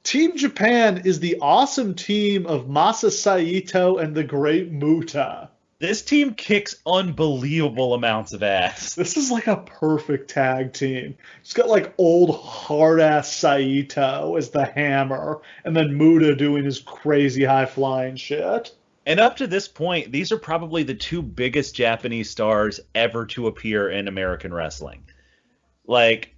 Team Japan is the awesome team of Masa Saito and the Great Muta. This team kicks unbelievable amounts of ass. This is like a perfect tag team. It's got like old hard-ass Saito as the hammer, and then Muta doing his crazy high-flying shit. And up to this point, these are probably the two biggest Japanese stars ever to appear in American wrestling. Like,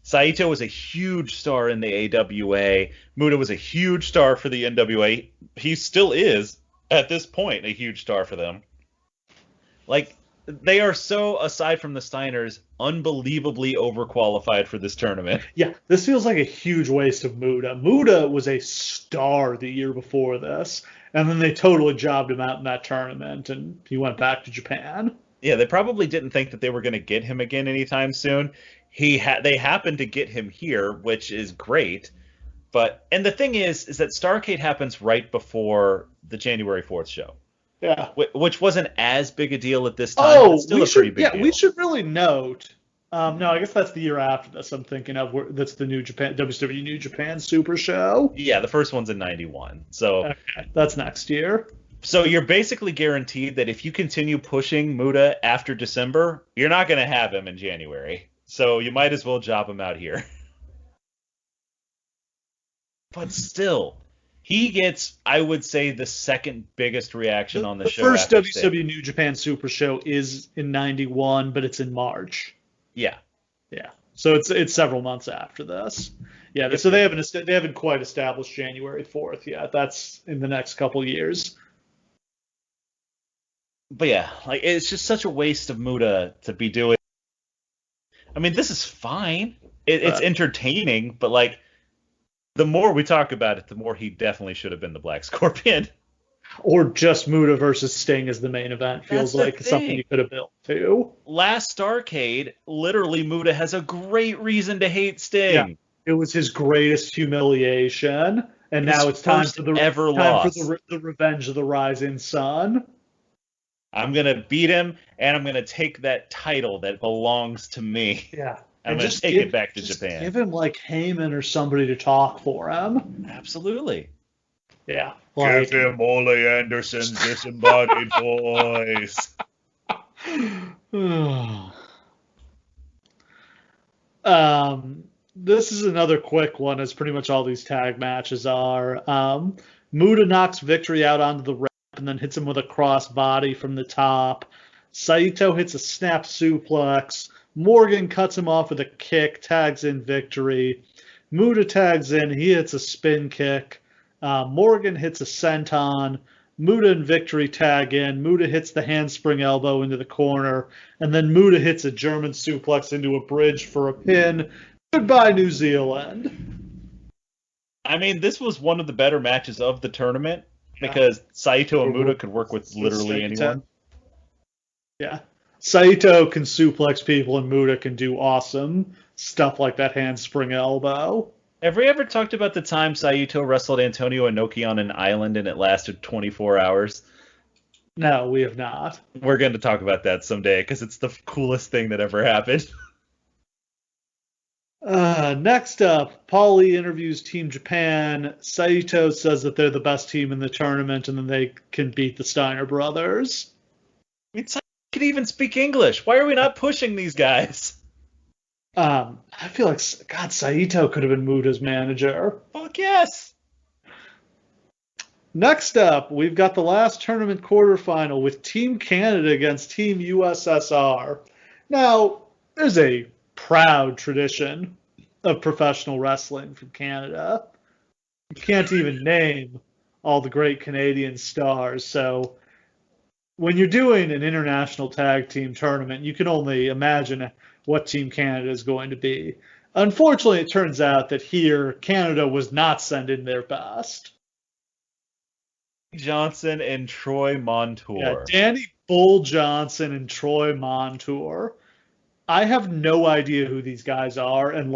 Saito was a huge star in the AWA. Muta was a huge star for the NWA. He still is, at this point, a huge star for them. Like, they are so, aside from the Steiners, unbelievably overqualified for this tournament. Yeah, this feels like a huge waste of Muta. Muta was a star the year before this, and then they totally jobbed him out in that tournament, and he went back to Japan. Yeah, they probably didn't think that they were going to get him again anytime soon. They happened to get him here, which is great. And the thing is that Starrcade happens right before the January 4th show. Yeah. Which wasn't as big a deal at this time, but it's still a pretty big deal. We should really note. No, I guess that's the year after this. I'm thinking of that's the New Japan WCW New Japan Super Show. Yeah, the first one's in '91. So okay, that's next year. So you're basically guaranteed that if you continue pushing Muta after December, you're not going to have him in January. So you might as well job him out here. But still, he gets, I would say, the second biggest reaction on the show. The first WCW New Japan Super Show is in '91, but it's in March. Yeah. Yeah. So it's several months after this. Yeah. So they haven't quite established January 4th yet. That's in the next couple years. But yeah, like it's just such a waste of Muta to be doing. I mean, this is fine. It's entertaining, but like the more we talk about it, the more he definitely should have been the Black Scorpion. Or just Muta versus Sting as the main event feels like something you could have built too. Last Starrcade, literally Muta has a great reason to hate Sting. Yeah. It was his greatest humiliation, and His now it's first ever loss. the revenge of the rising sun. I'm gonna beat him, and I'm gonna take that title that belongs to me. Yeah, I'm and gonna take it back to Japan. Give him like Heyman or somebody to talk for him. Absolutely. Yeah, give him Ole Anderson's disembodied voice. This is another quick one, as pretty much all these tag matches are. Muta knocks Victory out onto the ramp and then hits him with a cross body from the top. Saito hits a snap suplex. Morgan cuts him off with a kick, tags in Victory. Muta tags in, he hits a spin kick. Morgan hits a senton. Muta and Victory tag in. Muta hits the handspring elbow into the corner, and then Muta hits a German suplex into a bridge for a pin. Goodbye, New Zealand. I mean, this was one of the better matches of the tournament because Saito and Muta could work with literally anyone. Yeah. Saito can suplex people, and Muta can do awesome stuff like that handspring elbow. Have we ever talked about the time Saito wrestled Antonio Inoki on an island and it lasted 24 hours? No, we have not. We're going to talk about that someday because it's the coolest thing that ever happened. Next up, Paulie interviews Team Japan. Saito says that they're the best team in the tournament and then they can beat the Steiner brothers. I mean, Saito can even speak English. Why are we not pushing these guys? I feel like, God, Saito could have been Muta's manager. Fuck yes. Next up, we've got the last tournament quarterfinal with Team Canada against Team USSR. Now, there's a proud tradition of professional wrestling from Canada. You can't even name all the great Canadian stars, so when you're doing an international tag team tournament, you can only imagine what Team Canada is going to be. Unfortunately, it turns out that here, Canada was not sending their best. Johnson and Troy Montour. Yeah, Danny Bull Johnson and Troy Montour. I have no idea who these guys are, and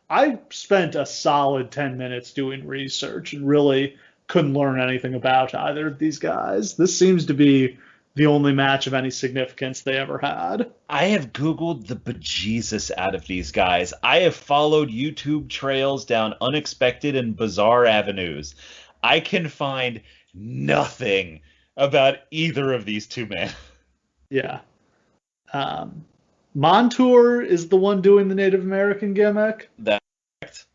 I spent a solid 10 minutes doing research and really couldn't learn anything about either of these guys. This seems to be the only match of any significance they ever had. I have Googled the bejesus out of these guys. I have followed YouTube trails down unexpected and bizarre avenues. I can find nothing about either of these two men. Yeah. Montour is the one doing the Native American gimmick. That's correct.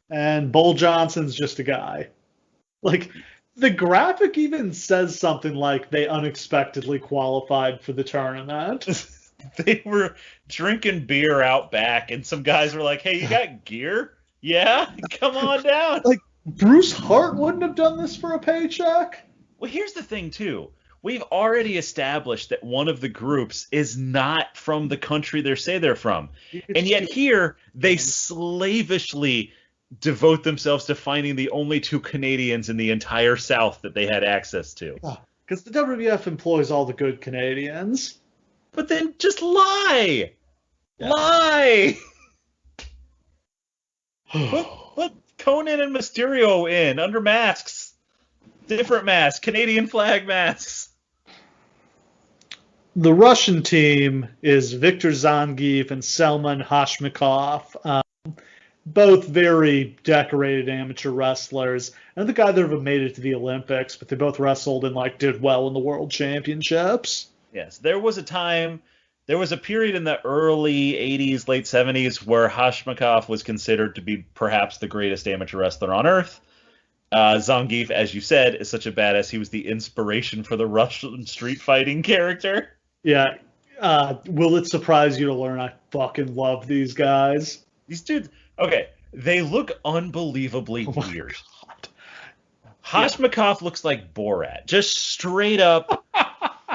And Bull Johnson's just a guy. The graphic even says something like they unexpectedly qualified for the tournament. They were drinking beer out back, and some guys were like, hey, you got gear? Yeah? Come on down. Bruce Hart wouldn't have done this for a paycheck? Well, here's the thing, too. We've already established that one of the groups is not from the country they say they're from. And yet here, they slavishly devote themselves to finding the only two Canadians in the entire South that they had access to. Because the WWF employs all the good Canadians. But then just lie! Yeah. Lie! Put Conan and Mysterio in, under masks. Different masks, Canadian flag masks. The Russian team is Viktor Zangief and Selman Hashmikov. Both very decorated amateur wrestlers. And the guy that ever made it to the Olympics, but they both wrestled and did well in the World Championships. Yes, there was a period in the early 80s, late 70s where Hashmikov was considered to be perhaps the greatest amateur wrestler on earth. Zangief, as you said, is such a badass. He was the inspiration for the Russian street fighting character. Yeah. Will it surprise you to learn I fucking love these guys? These dudes, okay, they look unbelievably weird. Hashmikov looks like Borat. Just straight up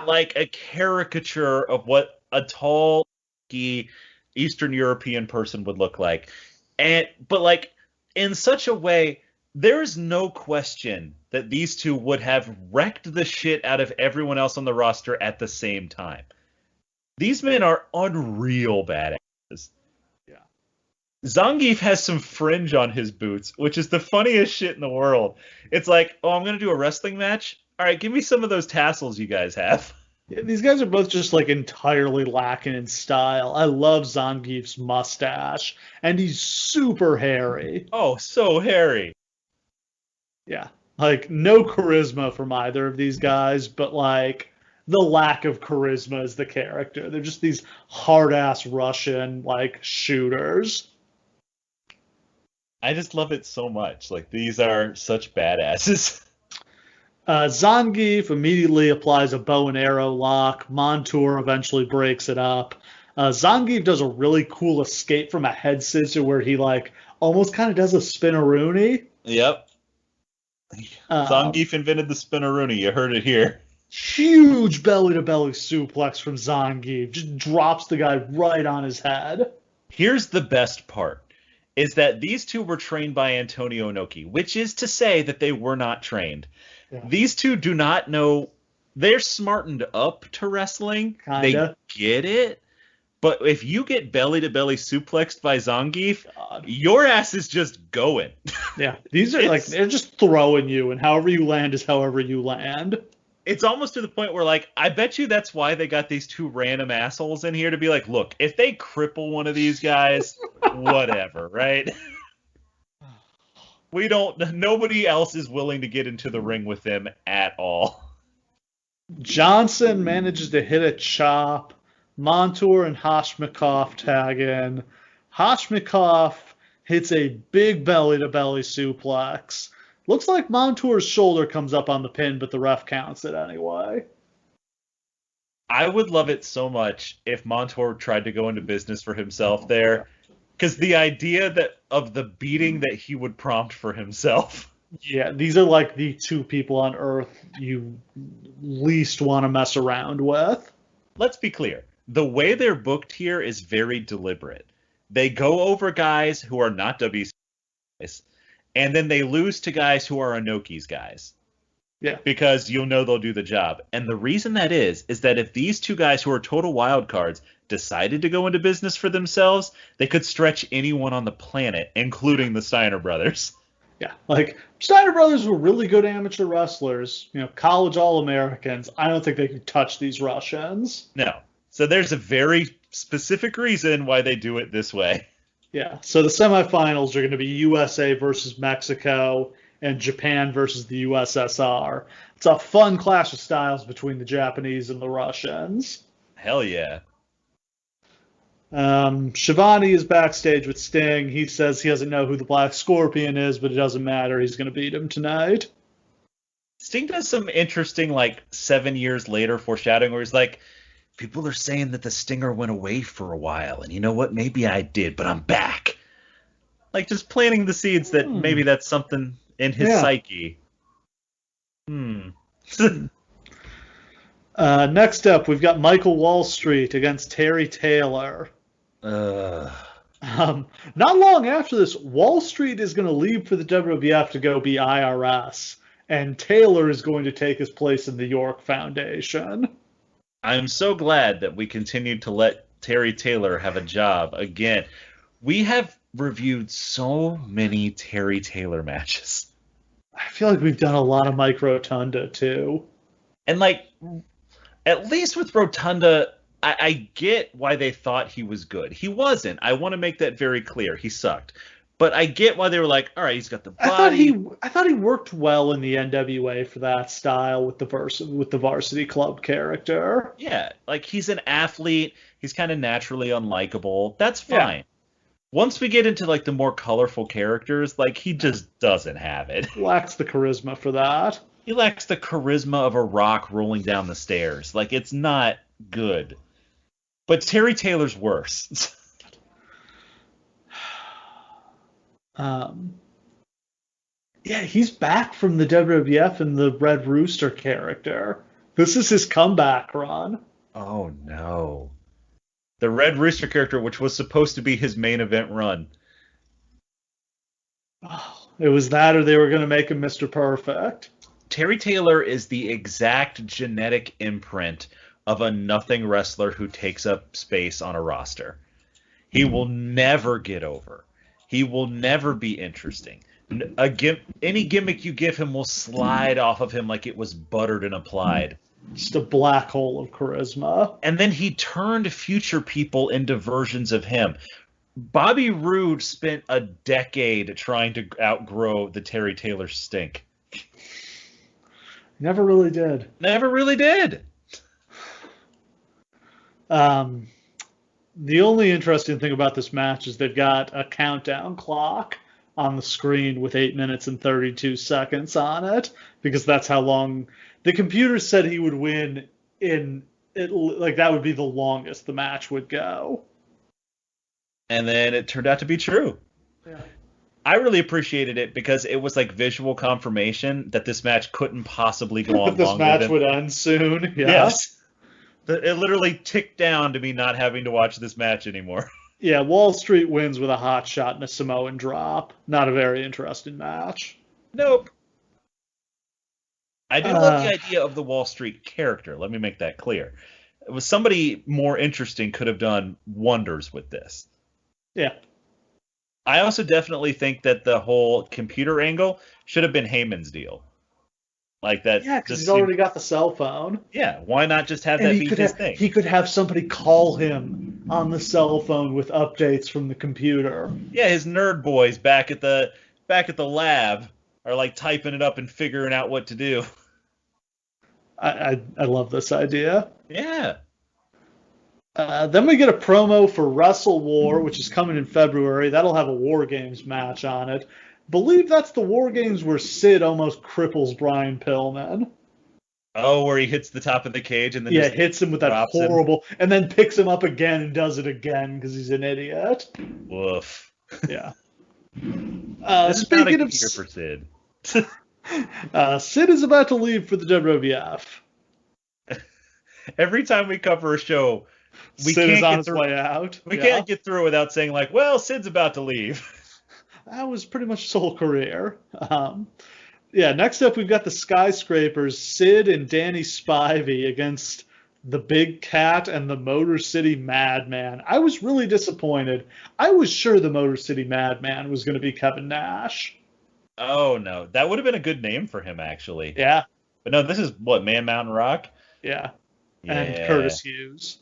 like a caricature of what a tall, Eastern European person would look like. But in such a way, there is no question that these two would have wrecked the shit out of everyone else on the roster at the same time. These men are unreal badasses. Yeah. Zangief has some fringe on his boots, which is the funniest shit in the world. It's like, oh, I'm gonna do a wrestling match. All right, give me some of those tassels you guys have. Yeah, these guys are both just like entirely lacking in style. I love Zangief's mustache, and he's super hairy. Oh, so hairy. Yeah, like no charisma from either of these guys, but like the lack of charisma is the character. They're just these hard ass Russian like shooters. I just love it so much. Like these are such badasses. Zangief immediately applies a bow and arrow lock. Montour eventually breaks it up. Zangief does a really cool escape from a head scissor where he like almost kind of does a spinneroonie. Yep. Um, Zangief invented the spinneroonie. You heard it here. Huge belly to belly suplex from Zangief. Just drops the guy right on his head. Here's the best part, is that these two were trained by Antonio Inoki, which is to say that they were not trained. Yeah. These two do not know. They're smartened up to wrestling. Kinda. They get it. But if you get belly to belly suplexed by Zangief, God. your ass is just going. Yeah, these are like they're just throwing you, and however you land is however you land. It's almost to the point where, like, I bet you that's why they got these two random assholes in here to be like, look, if they cripple one of these guys, whatever, right? Nobody else is willing to get into the ring with them at all. Johnson manages to hit a chop. Montour and Hashmikov tag in. Hashmikov hits a big belly to belly suplex. Looks like Montour's shoulder comes up on the pin, but the ref counts it anyway. I would love it so much if Montour tried to go into business for himself there. Because the idea of the beating that he would prompt for himself. Yeah, these are like the two people on Earth you least want to mess around with. Let's be clear. The way they're booked here is very deliberate. They go over guys who are not WCW guys, and then they lose to guys who are Inoki's guys. Yeah. Because you'll know they'll do the job. And the reason that is that if these two guys who are total wild cards decided to go into business for themselves, they could stretch anyone on the planet, including the Steiner brothers. Yeah, like Steiner brothers were really good amateur wrestlers, college All-Americans. I don't think they could touch these Russians. No. So there's a very specific reason why they do it this way. Yeah, so the semifinals are going to be USA versus Mexico and Japan versus the USSR. It's a fun clash of styles between the Japanese and the Russians. Hell yeah. Shivani is backstage with Sting. He says he doesn't know who the Black Scorpion is, but it doesn't matter. He's going to beat him tonight. Sting does some interesting, 7 years later foreshadowing where he's like, people are saying that the Stinger went away for a while, and you know what? Maybe I did, but I'm back. Like, just planting the seeds that maybe that's something in his psyche. Next up, we've got Michael Wall Street against Terry Taylor. Not long after this, Wall Street is going to leave for the WWF to go be IRS, and Taylor is going to take his place in the York Foundation. I'm so glad that we continued to let Terry Taylor have a job again. We have reviewed so many Terry Taylor matches. I feel like we've done a lot of Mike Rotunda, too. And, at least with Rotunda, I get why they thought he was good. He wasn't. I want to make that very clear. He sucked. But I get why they were like, all right, he's got the body. I thought he worked well in the NWA for that style with the Varsity Club character. Yeah, he's an athlete. He's kind of naturally unlikable. That's fine. Yeah. Once we get into the more colorful characters, he just doesn't have it. Lacks the charisma for that. He lacks the charisma of a rock rolling down the stairs. It's not good. But Terry Taylor's worse. Yeah, he's back from the WWF in the Red Rooster character. This is his comeback run. Oh, no. The Red Rooster character, which was supposed to be his main event run. Oh, it was that or they were going to make him Mr. Perfect. Terry Taylor is the exact genetic imprint of a nothing wrestler who takes up space on a roster. He will never get over. He will never be interesting. Any gimmick you give him will slide off of him like it was buttered and applied. Just a black hole of charisma. And then he turned future people into versions of him. Bobby Roode spent a decade trying to outgrow the Terry Taylor stink. Never really did. Never really did. The only interesting thing about this match is they've got a countdown clock on the screen with 8 minutes and 32 seconds on it, because that's how long the computer said he would win in it. Like, that would be the longest the match would go. And then it turned out to be true. Yeah. I really appreciated it because it was like visual confirmation that this match couldn't possibly go on this longer. This match would end soon. Yeah. Yes. It literally ticked down to me not having to watch this match anymore. Yeah, Wall Street wins with a hot shot and a Samoan drop. Not a very interesting match. Nope. I do love the idea of the Wall Street character. Let me make that clear. It was somebody more interesting could have done wonders with this. Yeah. I also definitely think that the whole computer angle should have been Heyman's deal. Like that. Yeah, because he's already got the cell phone. Yeah, why not just have that be his thing? He could have somebody call him on the cell phone with updates from the computer. Yeah, his nerd boys back at the lab are like typing it up and figuring out what to do. I love this idea. Yeah. Then we get a promo for Wrestle War, which is coming in February. That'll have a War Games match on it. Believe that's the War Games where Sid almost cripples Brian Pillman. Oh, where he hits the top of the cage and then hits him with that horrible, and then picks him up again and does it again because he's an idiot. Woof. Yeah. Speaking of year for Sid. Sid is about to leave for the WWF. Every time we cover a show, Sid is on his way out. We can't get through without saying like, well, Sid's about to leave. That was pretty much his whole career. Next up we've got the Skyscrapers, Sid and Danny Spivey against the Big Cat and the Motor City Madman. I was really disappointed. I was sure the Motor City Madman was going to be Kevin Nash. Oh, no. That would have been a good name for him, actually. Yeah. But no, this is, what, Man Mountain Rock? Yeah. And Curtis Hughes.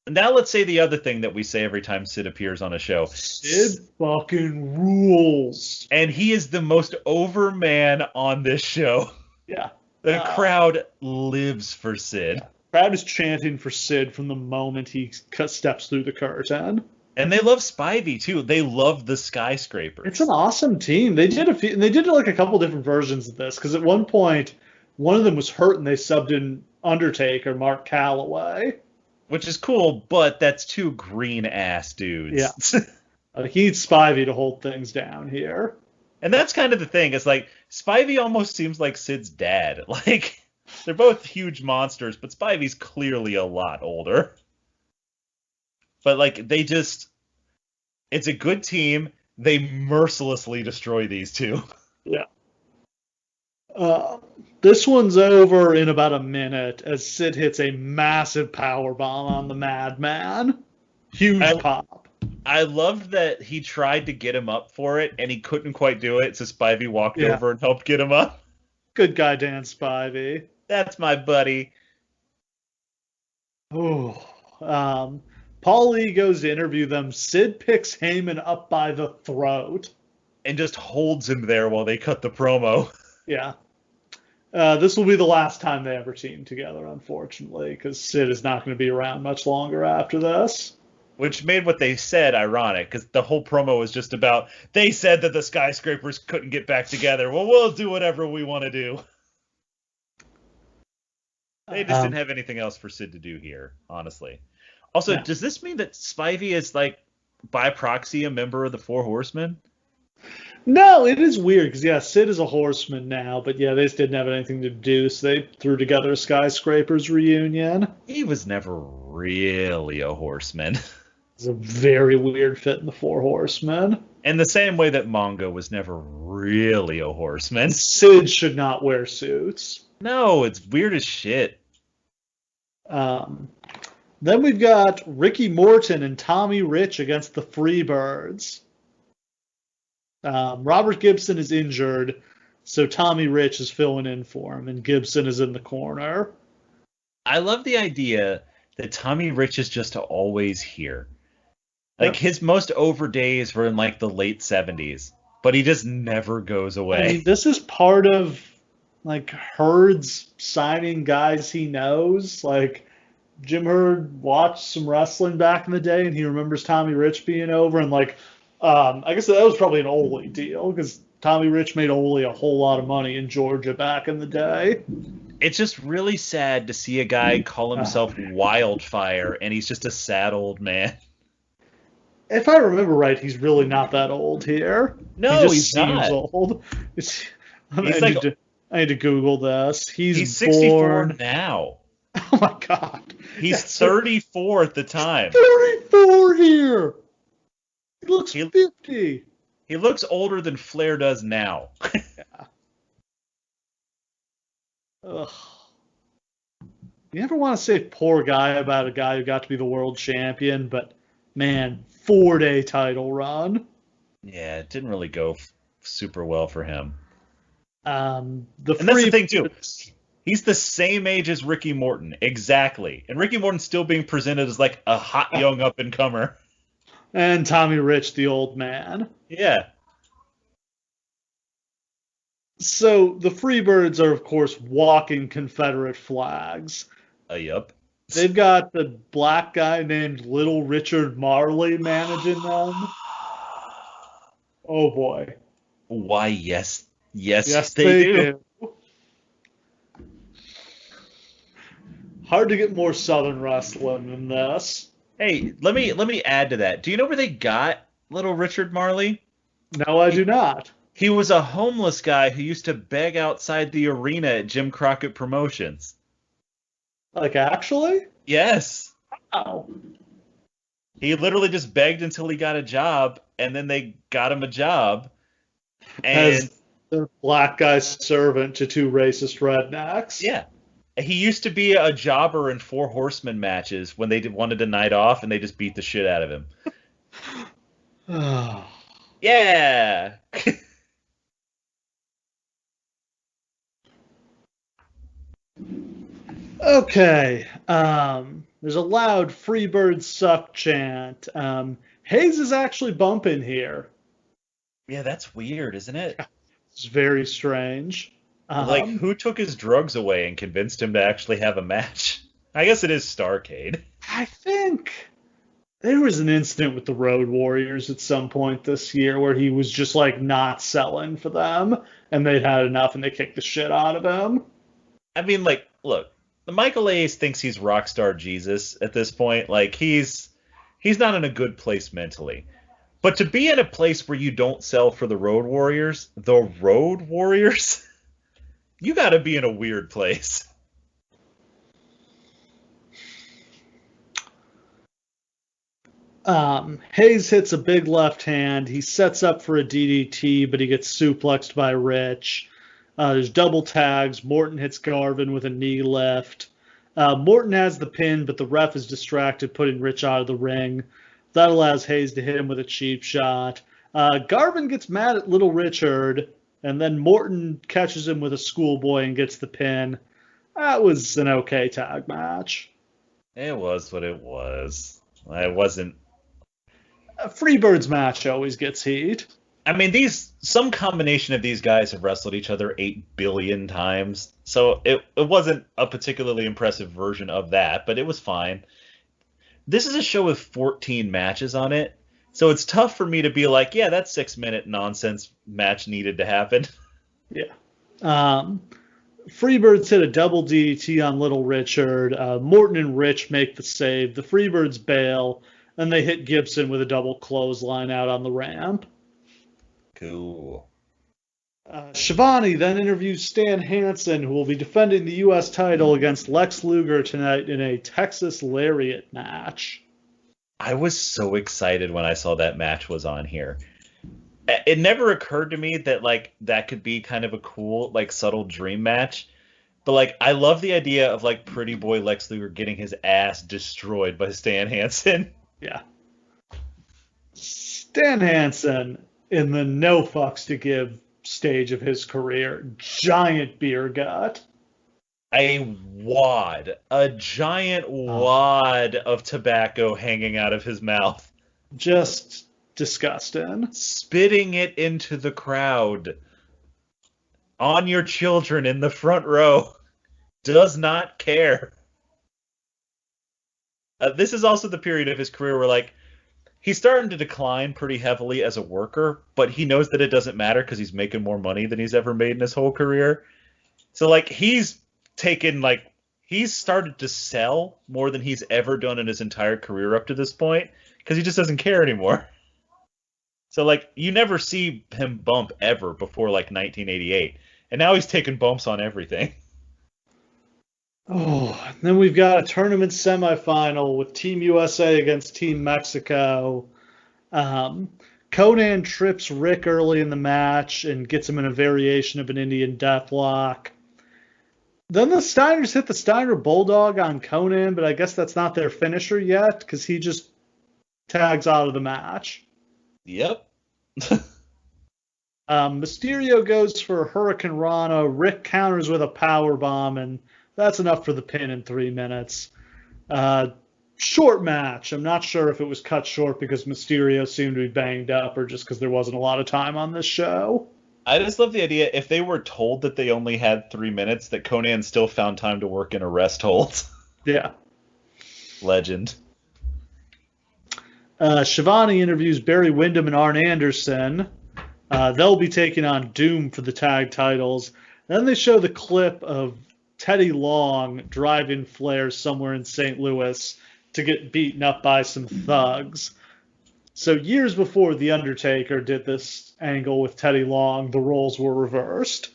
Now let's say the other thing that we say every time Sid appears on a show. Sid fucking rules. And he is the most over man on this show. Yeah. The crowd lives for Sid. Yeah. Crowd is chanting for Sid from the moment he steps through the curtain. And they love Spivey too. They love the Skyscrapers. It's an awesome team. They did like a couple different versions of this because at one point one of them was hurt and they subbed in Undertaker, Mark Calloway. Which is cool, but that's two green ass dudes. Yeah. He needs Spivey to hold things down here. And that's kind of the thing. It's like Spivey almost seems like Sid's dad. Like they're both huge monsters, but Spivey's clearly a lot older. But like it's a good team. They mercilessly destroy these two. Yeah. This one's over in about a minute as Sid hits a massive power bomb on the Madman. Huge pop. I loved that he tried to get him up for it and he couldn't quite do it, so Spivey walked over and helped get him up. Good guy, Dan Spivey. That's my buddy. Oh, Paul Lee goes to interview them. Sid picks Heyman up by the throat and just holds him there while they cut the promo. Yeah. This will be the last time they ever team together, unfortunately, because Sid is not going to be around much longer after this. Which made what they said ironic, because the whole promo was just about, they said that the Skyscrapers couldn't get back together. Well, we'll do whatever we want to do. They just didn't have anything else for Sid to do here, honestly. Also, does this mean that Spivey is, like, by proxy a member of the Four Horsemen? No, it is weird because, Sid is a horseman now, but, they just didn't have anything to do, so they threw together a Skyscrapers reunion. He was never really a horseman. It's a very weird fit in the Four Horsemen. In the same way that Mongo was never really a horseman. Sid should not wear suits. No, it's weird as shit. Then we've got Ricky Morton and Tommy Rich against the Freebirds. Robert Gibson is injured, so Tommy Rich is filling in for him, and Gibson is in the corner. I love the idea that Tommy Rich is just always here. Like, his most over days were in, like, the late 70s, but he just never goes away. I mean, this is part of, like, Hurd's signing guys he knows. Like, Jim Hurd watched some wrestling back in the day, and he remembers Tommy Rich being over, and, like, I guess that was probably an Ole deal, because Tommy Rich made Ole a whole lot of money in Georgia back in the day. It's just really sad to see a guy call himself Wildfire, and he's just a sad old man. If I remember right, he's really not that old here. No, he just he's seems not. old. I need to Google this. He's 64 now. Oh my God. He's 34 at the time. 34 here. He looks 50. He looks older than Flair does now. Yeah. Ugh. You never want to say poor guy about a guy who got to be the world champion, but man, 4-day title run. Yeah, it didn't really go super well for him. And that's the thing too. He's the same age as Ricky Morton, exactly. And Ricky Morton's still being presented as like a hot young up and comer. And Tommy Rich, the old man. Yeah. So the Freebirds are, of course, walking Confederate flags. Yup. They've got the black guy named Little Richard Marley managing them. Oh boy. Why, yes, they do. Hard to get more Southern wrestling than this. Hey, let me add to that. Do you know where they got Little Richard Marley? No, I do not. He was a homeless guy who used to beg outside the arena at Jim Crockett Promotions. Like, actually? Yes. Wow. He literally just begged until he got a job, and then they got him a job. And as the black guy's servant to two racist rednecks. Yeah. He used to be a jobber in Four Horsemen matches when they wanted a night off, and they just beat the shit out of him. Yeah. Okay. There's a loud Freebirds suck chant. Hayes is actually bumping here. Yeah, that's weird, isn't it? It's very strange. Like, who took his drugs away and convinced him to actually have a match? I guess it is Starrcade. I think there was an incident with the Road Warriors at some point this year where he was just, like, not selling for them, and they'd had enough and they kicked the shit out of him. I mean, like, look, the Michael Ace thinks he's Rockstar Jesus at this point. Like, he's not in a good place mentally. But to be in a place where you don't sell for the Road Warriors, you got to be in a weird place. Hayes hits a big left hand. He sets up for a DDT, but he gets suplexed by Rich. There's double tags. Morton hits Garvin with a knee lift. Morton has the pin, but the ref is distracted, putting Rich out of the ring. That allows Hayes to hit him with a cheap shot. Garvin gets mad at Little Richard, and then Morton catches him with a schoolboy and gets the pin. That was an okay tag match. It was what it was. It wasn't. A Freebirds match always gets heat. I mean, some combination of these guys have wrestled each other 8 billion times, so it wasn't a particularly impressive version of that, but it was fine. This is a show with 14 matches on it, so it's tough for me to be like, yeah, that 6-minute nonsense match needed to happen. Yeah. Freebirds hit a double DDT on Little Richard. Morton and Rich make the save. The Freebirds bail, and they hit Gibson with a double clothesline out on the ramp. Cool. Shivani then interviews Stan Hansen, who will be defending the U.S. title against Lex Luger tonight in a Texas Lariat match. I was so excited when I saw that match was on here. It never occurred to me that, like, that could be kind of a cool, like, subtle dream match. But like, I love the idea of like pretty boy Lex Luger getting his ass destroyed by Stan Hansen. Yeah. Stan Hansen in the no fucks to give stage of his career, giant beer gut. A giant Oh, wad of tobacco hanging out of his mouth, just disgusting. spitting it into the crowd on your children in the front row. Does not care. This is also the period of his career where like he's starting to decline pretty heavily as a worker, but he knows that it doesn't matter because he's making more money than he's ever made in his whole career. So like he's started to sell more than he's ever done in his entire career up to this point because he just doesn't care anymore. So like you never see him bump ever before like 1988, and now he's taking bumps on everything. Oh, and then we've got a tournament semifinal with Team USA against Team Mexico. Um, Conan trips Rick early in the match and gets him in a variation of an Indian deathlock. Then the Steiners hit the Steiner Bulldog on Conan, but I guess that's not their finisher yet because he just tags out of the match. Yep. Mysterio goes for Hurricane Rana. Rick counters with a power bomb, and that's enough for the pin in 3 minutes. Short match. I'm not sure if it was cut short because Mysterio seemed to be banged up or just because there wasn't a lot of time on this show. I just love the idea if they were told that they only had 3 minutes, that Conan still found time to work in a rest hold. Yeah. Legend. Shivani interviews Barry Windham and Arn Anderson. They'll be taking on Doom for the tag titles. Then they show the clip of Teddy Long driving Flair somewhere in St. Louis to get beaten up by some thugs. So years before The Undertaker did this angle with Teddy Long, the roles were reversed.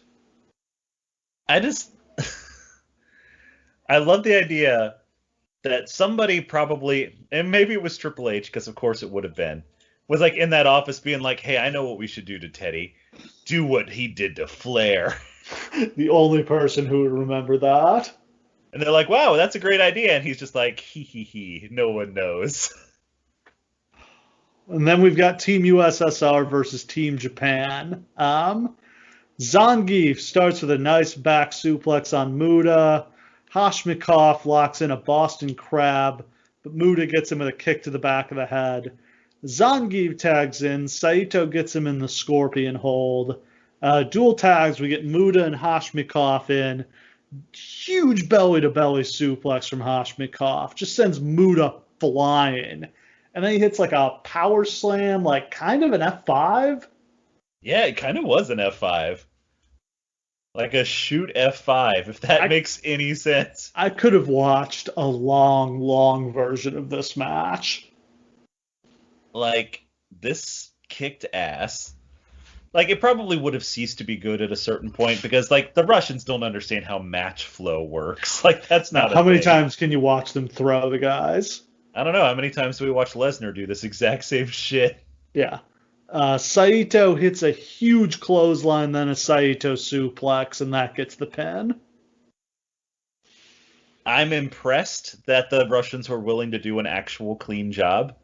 I just I love the idea that somebody probably, and maybe it was Triple H, because of course it would have been, was like in that office being like, hey, I know what we should do to Teddy. Do what he did to Flair. The only person who would remember that. And they're like, wow, that's a great idea. And he's just like, hee, no one knows. And then we've got Team USSR versus Team Japan. Zangief starts with a nice back suplex on Muda. Hashmikov locks in a Boston Crab, but Muda gets him with a kick to the back of the head. Zangief tags in. Saito gets him in the Scorpion hold. Dual tags, we get Muda and Hashmikov in. Huge belly-to-belly suplex from Hashmikov. Just sends Muda flying. And then he hits like a power slam, like kind of an F5. Yeah, it kind of was an F5. Like a shoot F5, if that makes any sense. I could have watched a long, long version of this match. Like, this kicked ass. Like, it probably would have ceased to be good at a certain point because, like, the Russians don't understand how match flow works. Like, that's not How many times can you watch them throw the guys? I don't know. How many times do we watch Lesnar do this exact same shit? Yeah. Saito hits a huge clothesline, then a Saito suplex, and that gets the pin. I'm impressed that the Russians were willing to do an actual clean job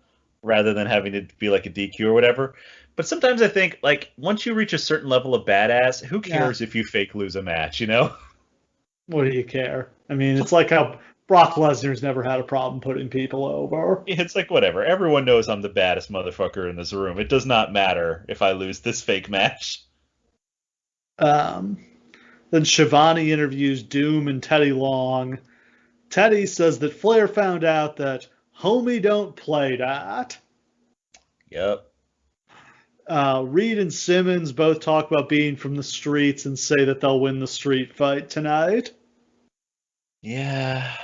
rather than having to be like a DQ or whatever. But sometimes I think, like, once you reach a certain level of badass, who cares if you fake lose a match, you know? What do you care? I mean, it's like how Brock Lesnar's never had a problem putting people over. It's like, whatever. Everyone knows I'm the baddest motherfucker in this room. It does not matter if I lose this fake match. Then Shivani interviews Doom and Teddy Long. Teddy says that Flair found out that homie don't play that. Yep. Reed and Simmons both talk about being from the streets and say that they'll win the street fight tonight. Yeah.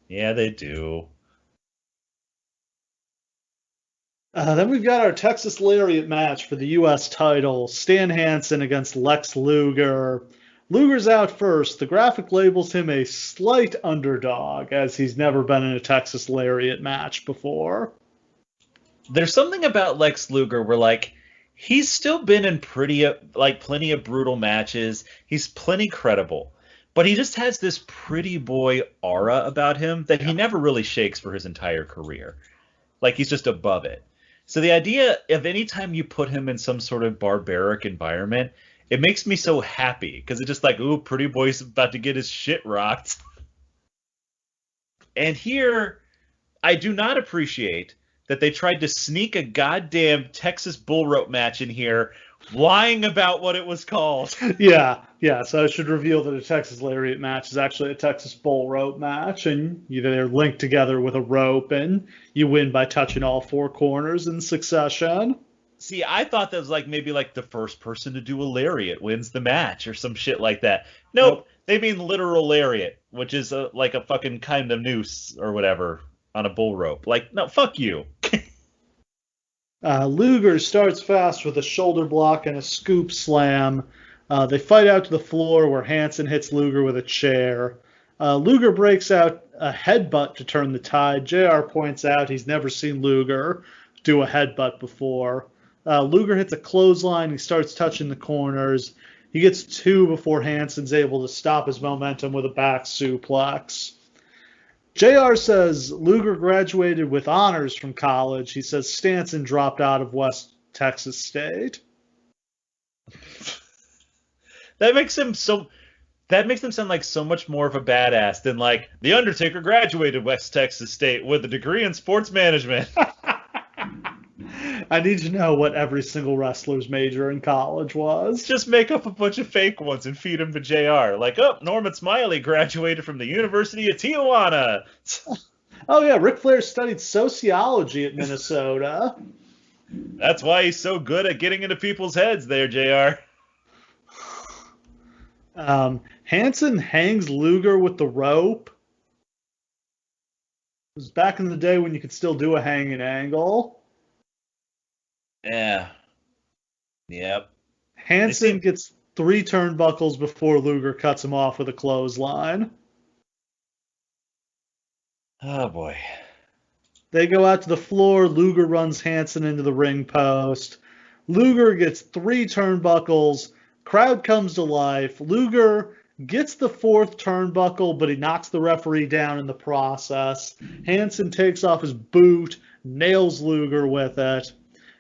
Yeah, they do. Then we've got our Texas Lariat match for the U.S. title. Stan Hansen against Lex Luger. Luger's out first. The graphic labels him a slight underdog, as he's never been in a Texas Lariat match before. There's something about Lex Luger where, like, he's still been in plenty of brutal matches. He's plenty credible. But he just has this pretty boy aura about him that he never really shakes for his entire career. Like he's just above it. So the idea of any time you put him in some sort of barbaric environment, it makes me so happy because it's just like, ooh, pretty boy's about to get his shit rocked. And here, I do not appreciate that they tried to sneak a goddamn Texas bull rope match in here, lying about what it was called. Yeah. So I should reveal that a Texas lariat match is actually a Texas bull rope match, and they're linked together with a rope, and you win by touching all four corners in succession. See, I thought that was like maybe like the first person to do a lariat wins the match or some shit like that. Nope. They mean literal lariat, which is like a fucking kind of noose or whatever on a bull rope. Like, no, fuck you. Luger starts fast with a shoulder block and a scoop slam. They fight out to the floor where Hansen hits Luger with a chair. Luger breaks out a headbutt to turn the tide. JR points out he's never seen Luger do a headbutt before. Luger hits a clothesline. He starts touching the corners. He gets two before Hansen's able to stop his momentum with a back suplex. JR says Luger graduated with honors from college. He says Stanson dropped out of West Texas State. That makes him sound like so much more of a badass than like The Undertaker graduated West Texas State with a degree in sports management. I need to know what every single wrestler's major in college was. Just make up a bunch of fake ones and feed them to JR. Like, oh, Norman Smiley graduated from the University of Tijuana. Oh, yeah, Ric Flair studied sociology at Minnesota. That's why he's so good at getting into people's heads there, JR. Hansen hangs Luger with the rope. It was back in the day when you could still do a hanging angle. Yeah. Yep. Hansen gets 3 turnbuckles before Luger cuts him off with a clothesline. Oh, boy. They go out to the floor. Luger runs Hansen into the ring post. Luger gets 3 turnbuckles. Crowd comes to life. Luger gets the 4th turnbuckle, but he knocks the referee down in the process. Hansen takes off his boot, nails Luger with it.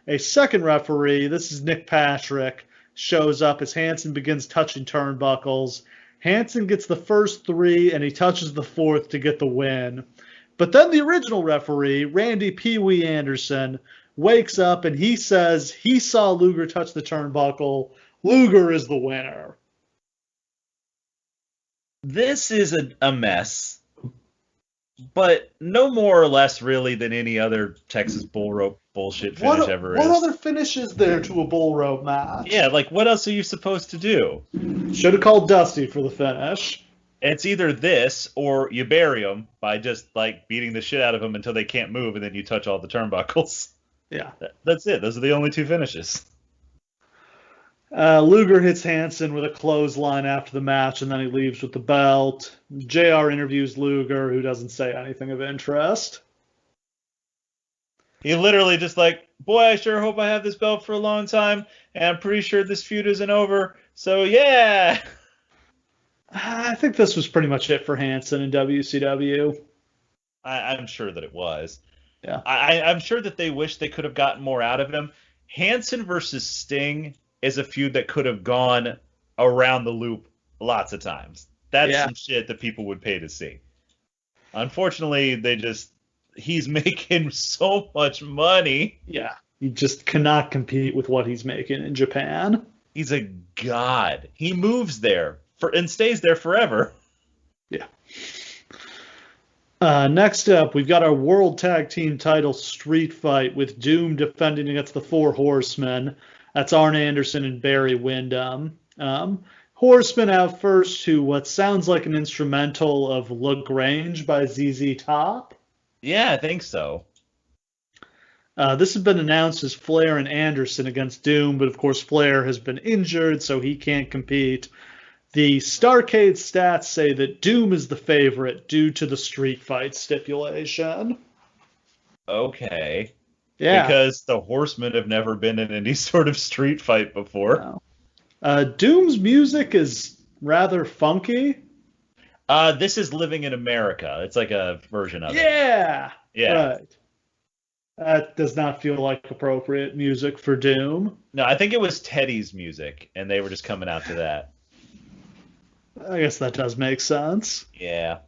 A second referee, this is Nick Patrick, shows up as Hansen begins touching turnbuckles. Hansen gets the first 3, and he touches the 4th to get the win. But then the original referee, Randy Pee Wee Anderson, wakes up and he says he saw Luger touch the turnbuckle. Luger is the winner. This is a mess, but no more or less really than any other Texas bull rope bullshit finish ever is. What other finish is there to a bull rope match? Yeah, like what else are you supposed to do? Should have called Dusty for the finish. It's either this or you bury them by just like beating the shit out of them until they can't move, and then you touch all the turnbuckles. Yeah. That's it. Those are the only 2 finishes. Luger hits Hansen with a clothesline after the match, and then he leaves with the belt. JR interviews Luger, who doesn't say anything of interest. He literally just like, boy, I sure hope I have this belt for a long time, and I'm pretty sure this feud isn't over, so yeah! I think this was pretty much it for Hansen in WCW. I'm sure that it was. Yeah. I'm sure that they wish they could have gotten more out of him. Hansen versus Sting is a feud that could have gone around the loop lots of times. That's some shit that people would pay to see. Unfortunately, he's making so much money. Yeah. He just cannot compete with what he's making in Japan. He's a god. He moves there and stays there forever. Yeah. Next up, we've got our World Tag Team title street fight with Doom defending against the 4 Horsemen. That's Arn Anderson and Barry Windham. Horsemen out first to what sounds like an instrumental of LaGrange by ZZ Top. Yeah, I think so. This has been announced as Flair and Anderson against Doom, but of course Flair has been injured, so he can't compete. The Starrcade stats say that Doom is the favorite due to the street fight stipulation. Okay. Yeah. Because the Horsemen have never been in any sort of street fight before. No. Doom's music is rather funky. This is Living in America. It's like a version of it. Yeah, Yeah. right. That does not feel like appropriate music for Doom. No, I think it was Teddy's music, and they were just coming out to that. I guess that does make sense. Yeah.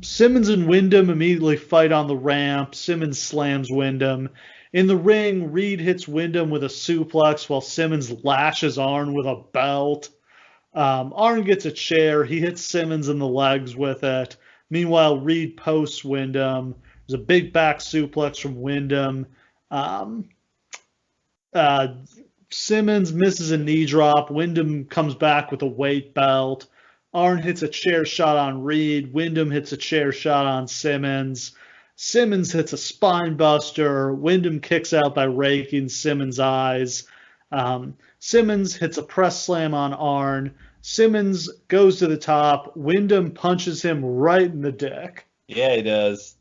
Simmons and Wyndham immediately fight on the ramp. Simmons slams Wyndham. In the ring, Reed hits Wyndham with a suplex while Simmons lashes Arn with a belt. Arn gets a chair. He hits Simmons in the legs with it. Meanwhile, Reed posts Wyndham. There's a big back suplex from Wyndham. Um, uh, Simmons misses a knee drop. Wyndham comes back with a weight belt. Arn hits a chair shot on Reed. Wyndham hits a chair shot on Simmons. Simmons hits a spine buster. Wyndham kicks out by raking Simmons' eyes. Simmons hits a press slam on Arn. Simmons goes to the top. Wyndham punches him right in the dick. Yeah, he does.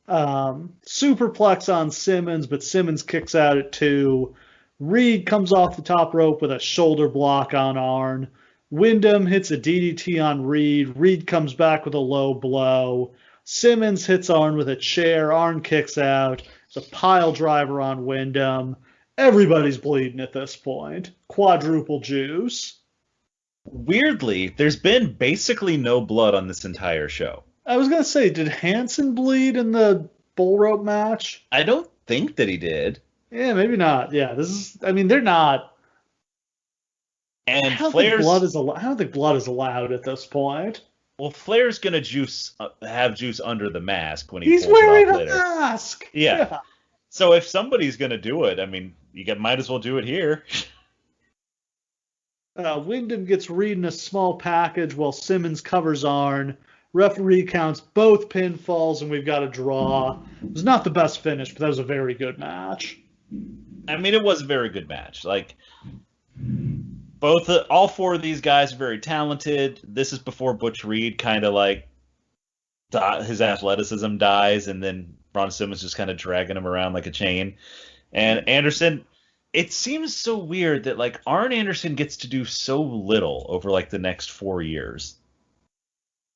Superplex on Simmons, but Simmons kicks out at 2. Reed comes off the top rope with a shoulder block on Arn. Wyndham hits a DDT on Reed. Reed comes back with a low blow. Simmons hits Arn with a chair. Arn kicks out. It's a pile driver on Wyndham. Everybody's bleeding at this point. Quadruple juice. Weirdly, there's been basically no blood on this entire show. I was going to say, did Hansen bleed in the bull rope match? I don't think that he did. Yeah, maybe not. Yeah, they're not. And I don't think blood is allowed at this point. Well, Flair's gonna have juice under the mask when He's pulls wearing it off a later. mask. Yeah. So if somebody's gonna do it, I mean, might as well do it here. Wyndham gets Reed in a small package while Simmons covers Arn. Referee counts both pinfalls, and we've got a draw. It was not the best finish, but that was a very good match. I mean, it was a very good match. Like, all 4 of these guys are very talented. This is before Butch Reed kind of like his athleticism dies, and then Ron Simmons just kind of dragging him around like a chain. And Anderson, it seems so weird that like Arn Anderson gets to do so little over like the next 4 years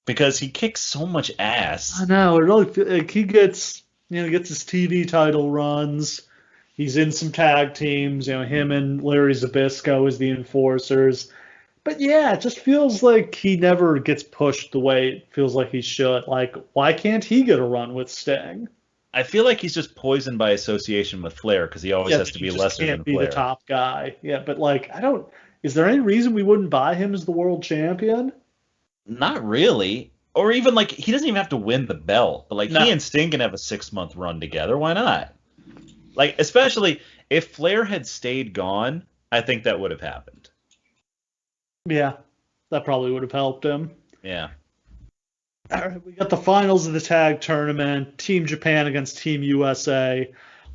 because he kicks so much ass. I know. It really like he gets his TV title runs. He's in some tag teams, him and Larry Zbyszko as the enforcers. But yeah, it just feels like he never gets pushed the way it feels like he should. Like, why can't he get a run with Sting? I feel like he's just poisoned by association with Flair because he always has to be lesser than Flair. Can't be the top guy. Yeah, but like, is there any reason we wouldn't buy him as the world champion? Not really. Or even like, he doesn't even have to win the belt. But like, he and Sting can have a 6-month run together. Why not? Like, especially if Flair had stayed gone, I think that would have happened. Yeah, that probably would have helped him. Yeah. All right, we got the finals of the tag tournament. Team Japan against Team USA.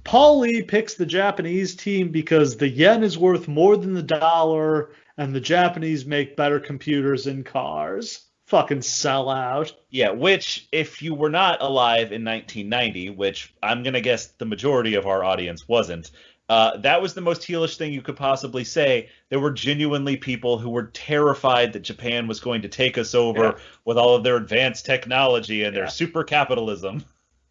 Paul Lee picks the Japanese team because the yen is worth more than the dollar, and the Japanese make better computers and cars. Fucking sellout. Yeah, which, if you were not alive in 1990, which I'm going to guess the majority of our audience wasn't, that was the most heelish thing you could possibly say. There were genuinely people who were terrified that Japan was going to take us over with all of their advanced technology and their super capitalism.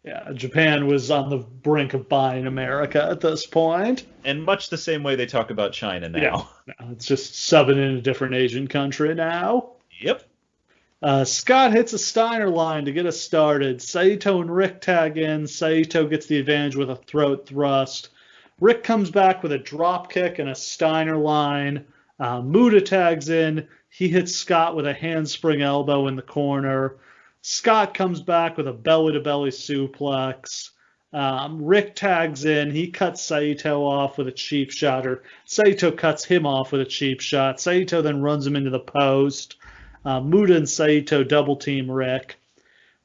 Yeah, Japan was on the brink of buying America at this point. And much the same way they talk about China now. Yeah, it's just subbing in a different Asian country now. Yep. Scott hits a Steiner line to get us started. Saito and Rick tag in. Saito gets the advantage with a throat thrust. Rick comes back with a drop kick and a Steiner line. Muta tags in. He hits Scott with a handspring elbow in the corner. Scott comes back with a belly-to-belly suplex. Rick tags in. He cuts Saito off with a cheap shot, or Saito cuts him off with a cheap shot. Saito then runs him into the post. Muta and Saito double team Rick.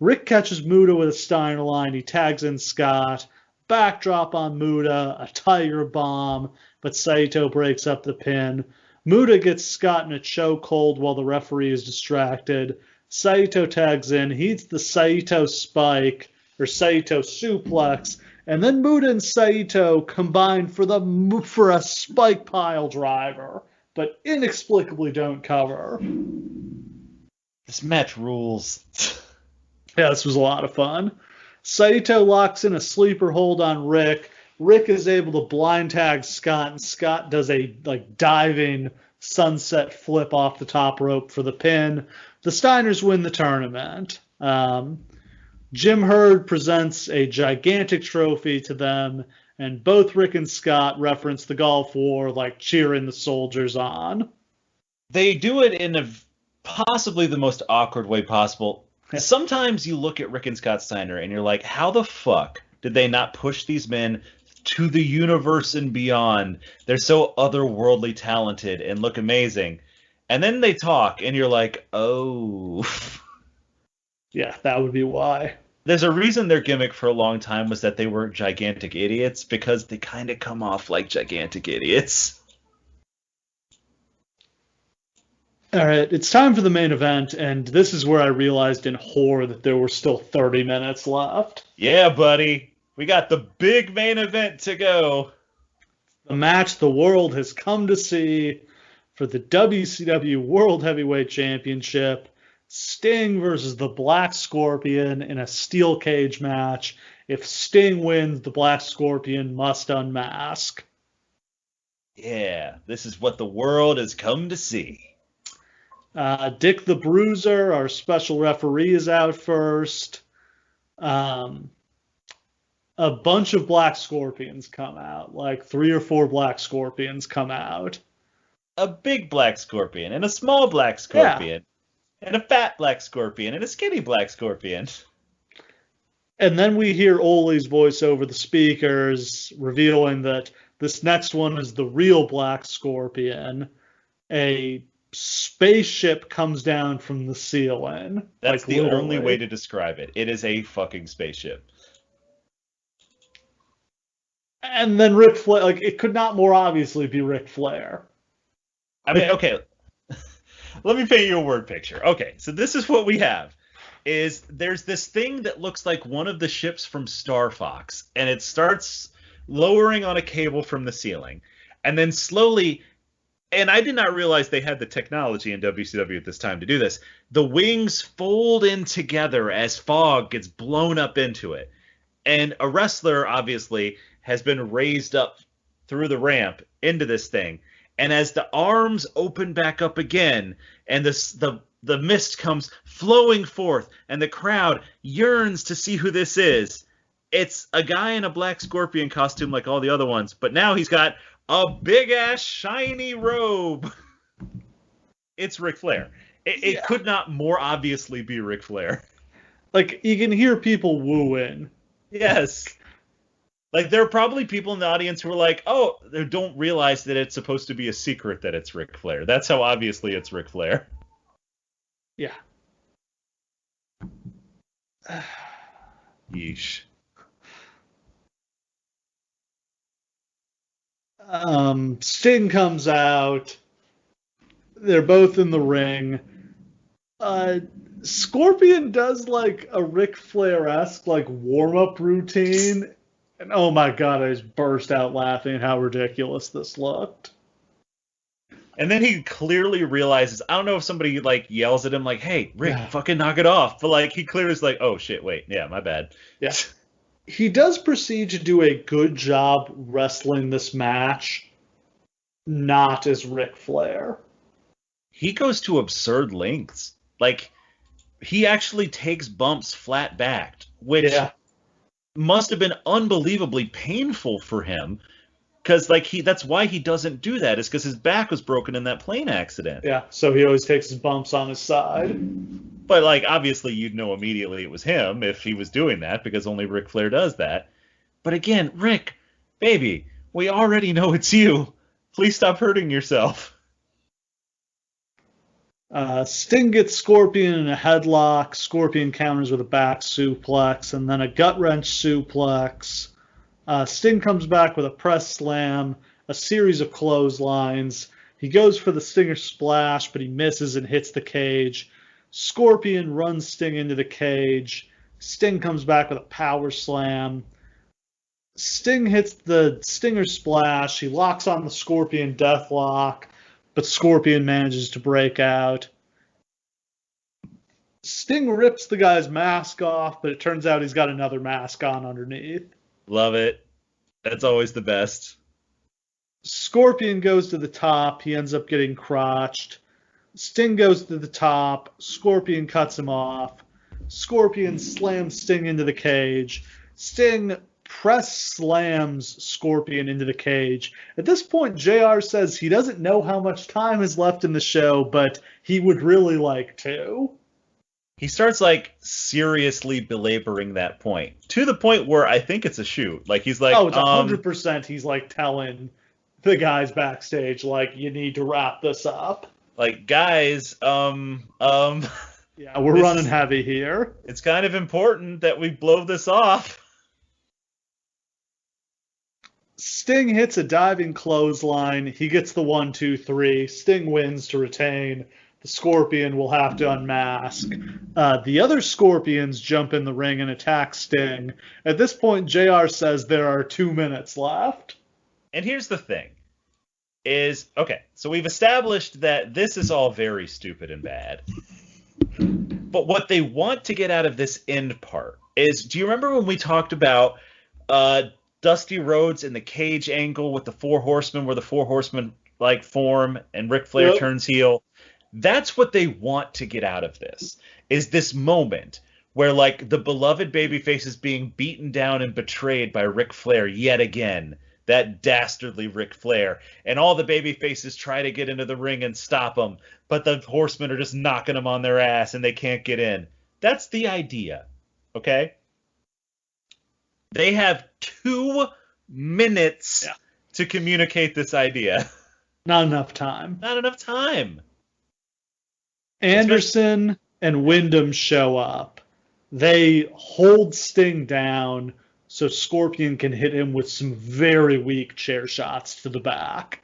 Rick catches Muta with a Steiner line. He tags in Scott. Backdrop on Muta, a Tiger Bomb, but Saito breaks up the pin. Muta gets Scott in a chokehold while the referee is distracted. Saito tags in. He hits the Saito spike, or Saito suplex, and then Muta and Saito combine for a spike pile driver, but inexplicably don't cover. This match rules. Yeah, this was a lot of fun. Saito locks in a sleeper hold on Rick. Rick is able to blind tag Scott, and Scott does a diving sunset flip off the top rope for the pin. The Steiners win the tournament. Jim Herd presents a gigantic trophy to them, and both Rick and Scott reference the Gulf War, like cheering the soldiers on. They do it in possibly the most awkward way possible. Sometimes you look at Rick and Scott Steiner and you're like, how the fuck did they not push these men to the universe and beyond? They're so otherworldly talented and look amazing. And then they talk and you're like, oh. Yeah, that would be why. There's a reason their gimmick for a long time was that they were gigantic idiots, because they kind of come off like gigantic idiots. All right, it's time for the main event, and this is where I realized in horror that there were still 30 minutes left. Yeah, buddy. We got the big main event to go. The match the world has come to see for the WCW World Heavyweight Championship. Sting versus the Black Scorpion in a steel cage match. If Sting wins, the Black Scorpion must unmask. Yeah, this is what the world has come to see. Dick the Bruiser, our special referee, is out first. A bunch of Black Scorpions come out, like 3 or 4 Black Scorpions come out. A big Black Scorpion and a small Black Scorpion. Yeah. And a fat Black Scorpion and a skinny Black Scorpion. And then we hear Ole's voice over the speakers, revealing that this next one is the real Black Scorpion. A spaceship comes down from the ceiling. That's the only way to describe it. It is a fucking spaceship. And then Ric Flair, like, it could not more obviously be Ric Flair. I mean, okay. Let me paint you a word picture. Okay, so this is what we have. There's this thing that looks like one of the ships from Star Fox, and it starts lowering on a cable from the ceiling. And then slowly, and I did not realize they had the technology in WCW at this time to do this, the wings fold in together as fog gets blown up into it. And a wrestler, obviously, has been raised up through the ramp into this thing. And as the arms open back up again, and the mist comes flowing forth, and the crowd yearns to see who this is, it's a guy in a Black Scorpion costume like all the other ones, but now he's got a big-ass shiny robe. It's Ric Flair. It could not more obviously be Ric Flair. Like, you can hear people wooing. Yes. Like, there are probably people in the audience who are like, oh, they don't realize that it's supposed to be a secret that it's Ric Flair. That's how obviously it's Ric Flair. Yeah. Yeesh. Sting comes out. They're both in the ring. Scorpion does like a Ric Flair-esque like warm-up routine. And oh my god, I just burst out laughing at how ridiculous this looked. And then he clearly realizes, I don't know if somebody like yells at him like, hey, Rick, fucking knock it off. But like he clearly is like, oh shit, wait, yeah, my bad. Yeah. He does proceed to do a good job wrestling this match, not as Ric Flair. He goes to absurd lengths. Like, he actually takes bumps flat-backed, which must have been unbelievably painful for him. Because like that's why he doesn't do that, is because his back was broken in that plane accident. Yeah, so he always takes his bumps on his side. But like obviously you'd know immediately it was him if he was doing that, because only Ric Flair does that. But again, Rick, baby, we already know it's you. Please stop hurting yourself. Sting gets Scorpion in a headlock. Scorpion counters with a back suplex and then a gut wrench suplex. Sting comes back with a press slam, a series of clotheslines. He goes for the Stinger splash, but he misses and hits the cage. Scorpion runs Sting into the cage. Sting comes back with a power slam. Sting hits the Stinger splash. He locks on the Scorpion deathlock, but Scorpion manages to break out. Sting rips the guy's mask off, but it turns out he's got another mask on underneath. Love it. That's always the best. Scorpion goes to the top. He ends up getting crotched. Sting goes to the top. Scorpion cuts him off. Scorpion slams Sting into the cage. Sting press slams Scorpion into the cage. At this point, JR says he doesn't know how much time is left in the show, but he would really like to. He starts like seriously belaboring that point to the point where I think it's a shoot. Like he's like, oh, it's 100%. He's like telling the guys backstage, like, you need to wrap this up. Like, guys, yeah, we're running heavy here. It's kind of important that we blow this off. Sting hits a diving clothesline. He gets the 1, 2, 3. Sting wins to retain. The Scorpion will have to unmask. The other Scorpions jump in the ring and attack Sting. At this point, JR says there are 2 minutes left. And here's the thing. Okay, so we've established that this is all very stupid and bad. But what they want to get out of this end part is, do you remember when we talked about Dusty Rhodes in the cage angle with the Four Horsemen, where the Four Horsemen like form and Ric Flair turns heel? That's what they want to get out of this, is this moment where like the beloved babyface is being beaten down and betrayed by Ric Flair yet again. That dastardly Ric Flair. And all the babyfaces try to get into the ring and stop him, but the Horsemen are just knocking them on their ass and they can't get in. That's the idea, okay? They have 2 minutes to communicate this idea. Not enough time. Not enough time. Anderson and Wyndham show up. They hold Sting down so Scorpion can hit him with some very weak chair shots to the back.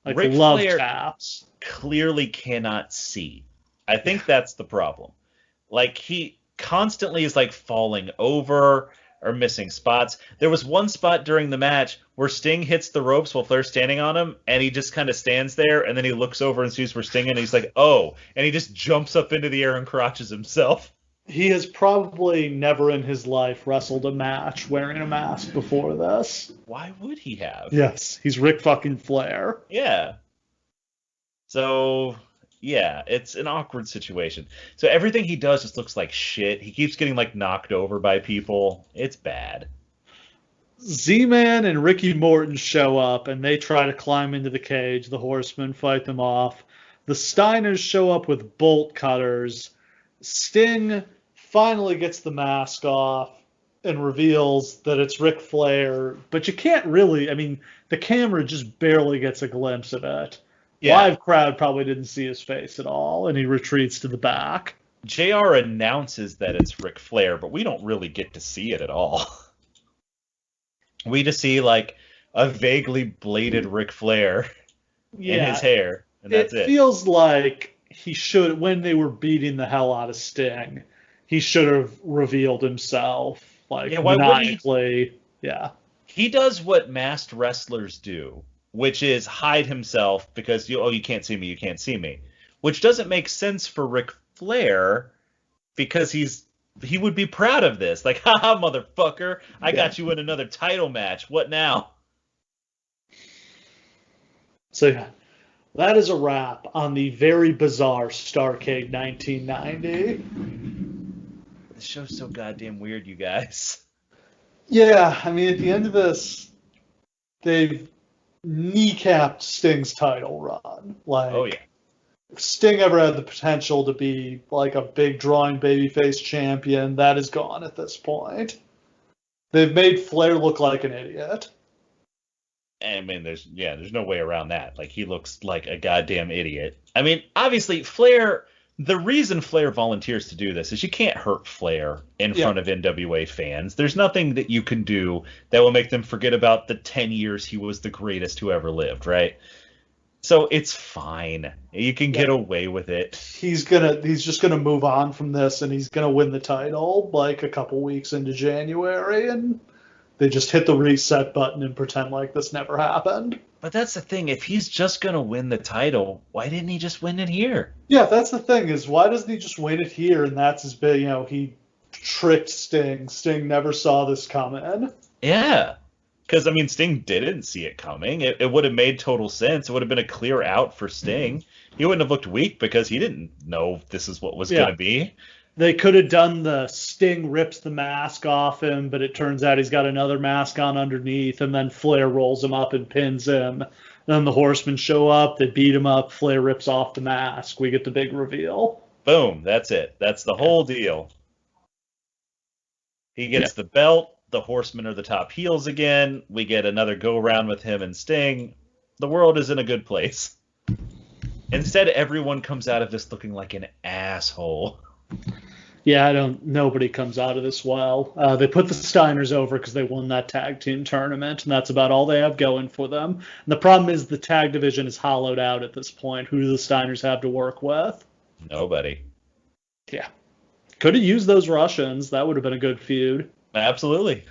Like Ric love Flair taps. Clearly cannot see. I think that's the problem. Like he constantly is like falling over or missing spots. There was one spot during the match where Sting hits the ropes while Flair's standing on him, and he just kind of stands there, and then he looks over and sees where Sting is, and he's like, oh, and he just jumps up into the air and crotches himself. He has probably never in his life wrestled a match wearing a mask before this. Why would he have? Yes, he's Ric fucking Flair. Yeah. So, yeah, it's an awkward situation. So everything he does just looks like shit. He keeps getting, like, knocked over by people. It's bad. Z-Man and Ricky Morton show up, and they try to climb into the cage. The Horsemen fight them off. The Steiners show up with bolt cutters. Sting finally gets the mask off and reveals that it's Ric Flair, but you can't really, I mean, the camera just barely gets a glimpse of it. Yeah. Live crowd probably didn't see his face at all, and he retreats to the back. JR announces that it's Ric Flair, but we don't really get to see it at all. We just see, like, a vaguely bladed Ric Flair in his hair, and that's it. It feels like he should, when they were beating the hell out of Sting, he should have revealed himself, like, maniacally. Yeah. He does what masked wrestlers do, which is hide himself because, you can't see me, you can't see me. Which doesn't make sense for Ric Flair because he would be proud of this. Like, haha, motherfucker, I got you in another title match. What now? So, yeah. That is a wrap on the very bizarre Starrcade 1990. This show's so goddamn weird, you guys. Yeah, I mean, at the end of this, they've kneecapped Sting's title run. Like, oh, yeah. If Sting ever had the potential to be, like, a big drawing babyface champion, that is gone at this point. They've made Flair look like an idiot. I mean, there's no way around that. Like, he looks like a goddamn idiot. I mean, obviously, Flair, the reason Flair volunteers to do this is you can't hurt Flair in front of NWA fans. There's nothing that you can do that will make them forget about the 10 years he was the greatest who ever lived, right? So it's fine. You can get away with it. He's just gonna move on from this, and he's gonna win the title like a couple weeks into January, and they just hit the reset button and pretend like this never happened. But that's the thing. If he's just going to win the title, why didn't he just win it here? Yeah, that's the thing is why doesn't he just win it here? And that's his big, he tricked Sting. Sting never saw this coming. Yeah. Because, I mean, Sting didn't see it coming. It would have made total sense. It would have been a clear out for Sting. He wouldn't have looked weak because he didn't know this is what was going to be. They could have done the Sting rips the mask off him, but it turns out he's got another mask on underneath, and then Flair rolls him up and pins him. And then the Horsemen show up, they beat him up, Flair rips off the mask. We get the big reveal. Boom, that's it. That's the whole deal. He gets the belt. The Horsemen are the top heels again. We get another go-around with him and Sting. The world is in a good place. Instead, everyone comes out of this looking like an asshole. Yeah, nobody comes out of this well. They put the Steiners over because they won that tag team tournament, and that's about all they have going for them. And the problem is the tag division is hollowed out at this point. Who do the Steiners have to work with? Nobody. Yeah. Could have used those Russians. That would have been a good feud. Absolutely.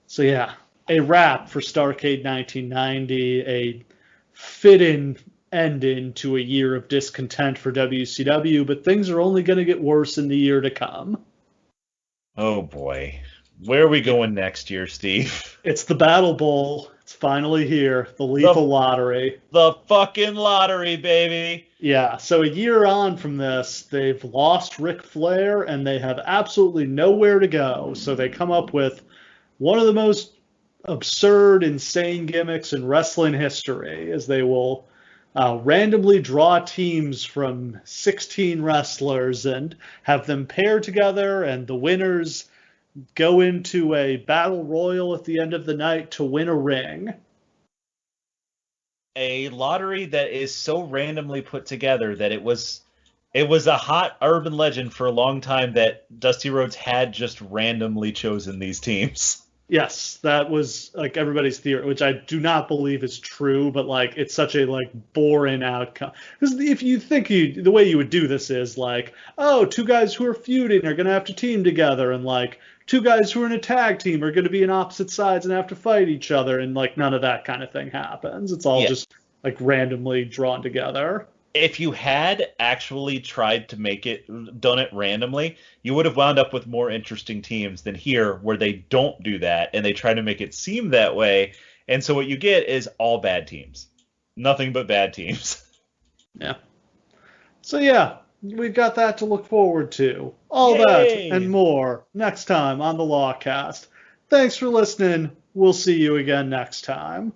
So yeah, a wrap for Starrcade 1990, a fit-in ending to a year of discontent for WCW, but things are only going to get worse in the year to come. Oh boy. Where are we going next year, Steve? It's the Battle Bowl. It's finally here. The Lethal Lottery. The fucking lottery, baby. Yeah, so a year on from this, they've lost Ric Flair, and they have absolutely nowhere to go. So they come up with one of the most absurd, insane gimmicks in wrestling history, as they will randomly draw teams from 16 wrestlers and have them pair together, and the winners go into a battle royal at the end of the night to win a ring. A lottery that is so randomly put together that it was a hot urban legend for a long time that Dusty Rhodes had just randomly chosen these teams. Yes, that was like everybody's theory, which I do not believe is true, but like it's such a like boring outcome. Because if you think the way you would do this is like, oh, two guys who are feuding are gonna have to team together, and like two guys who are in a tag team are gonna be in opposite sides and have to fight each other, and like none of that kind of thing happens. It's all just like randomly drawn together. If you had actually tried to done it randomly, you would have wound up with more interesting teams than here, where they don't do that and they try to make it seem that way. And so what you get is all bad teams. Nothing but bad teams. Yeah. So yeah, we've got that to look forward to. All Yay! That and more next time on the Lawcast. Thanks for listening. We'll see you again next time.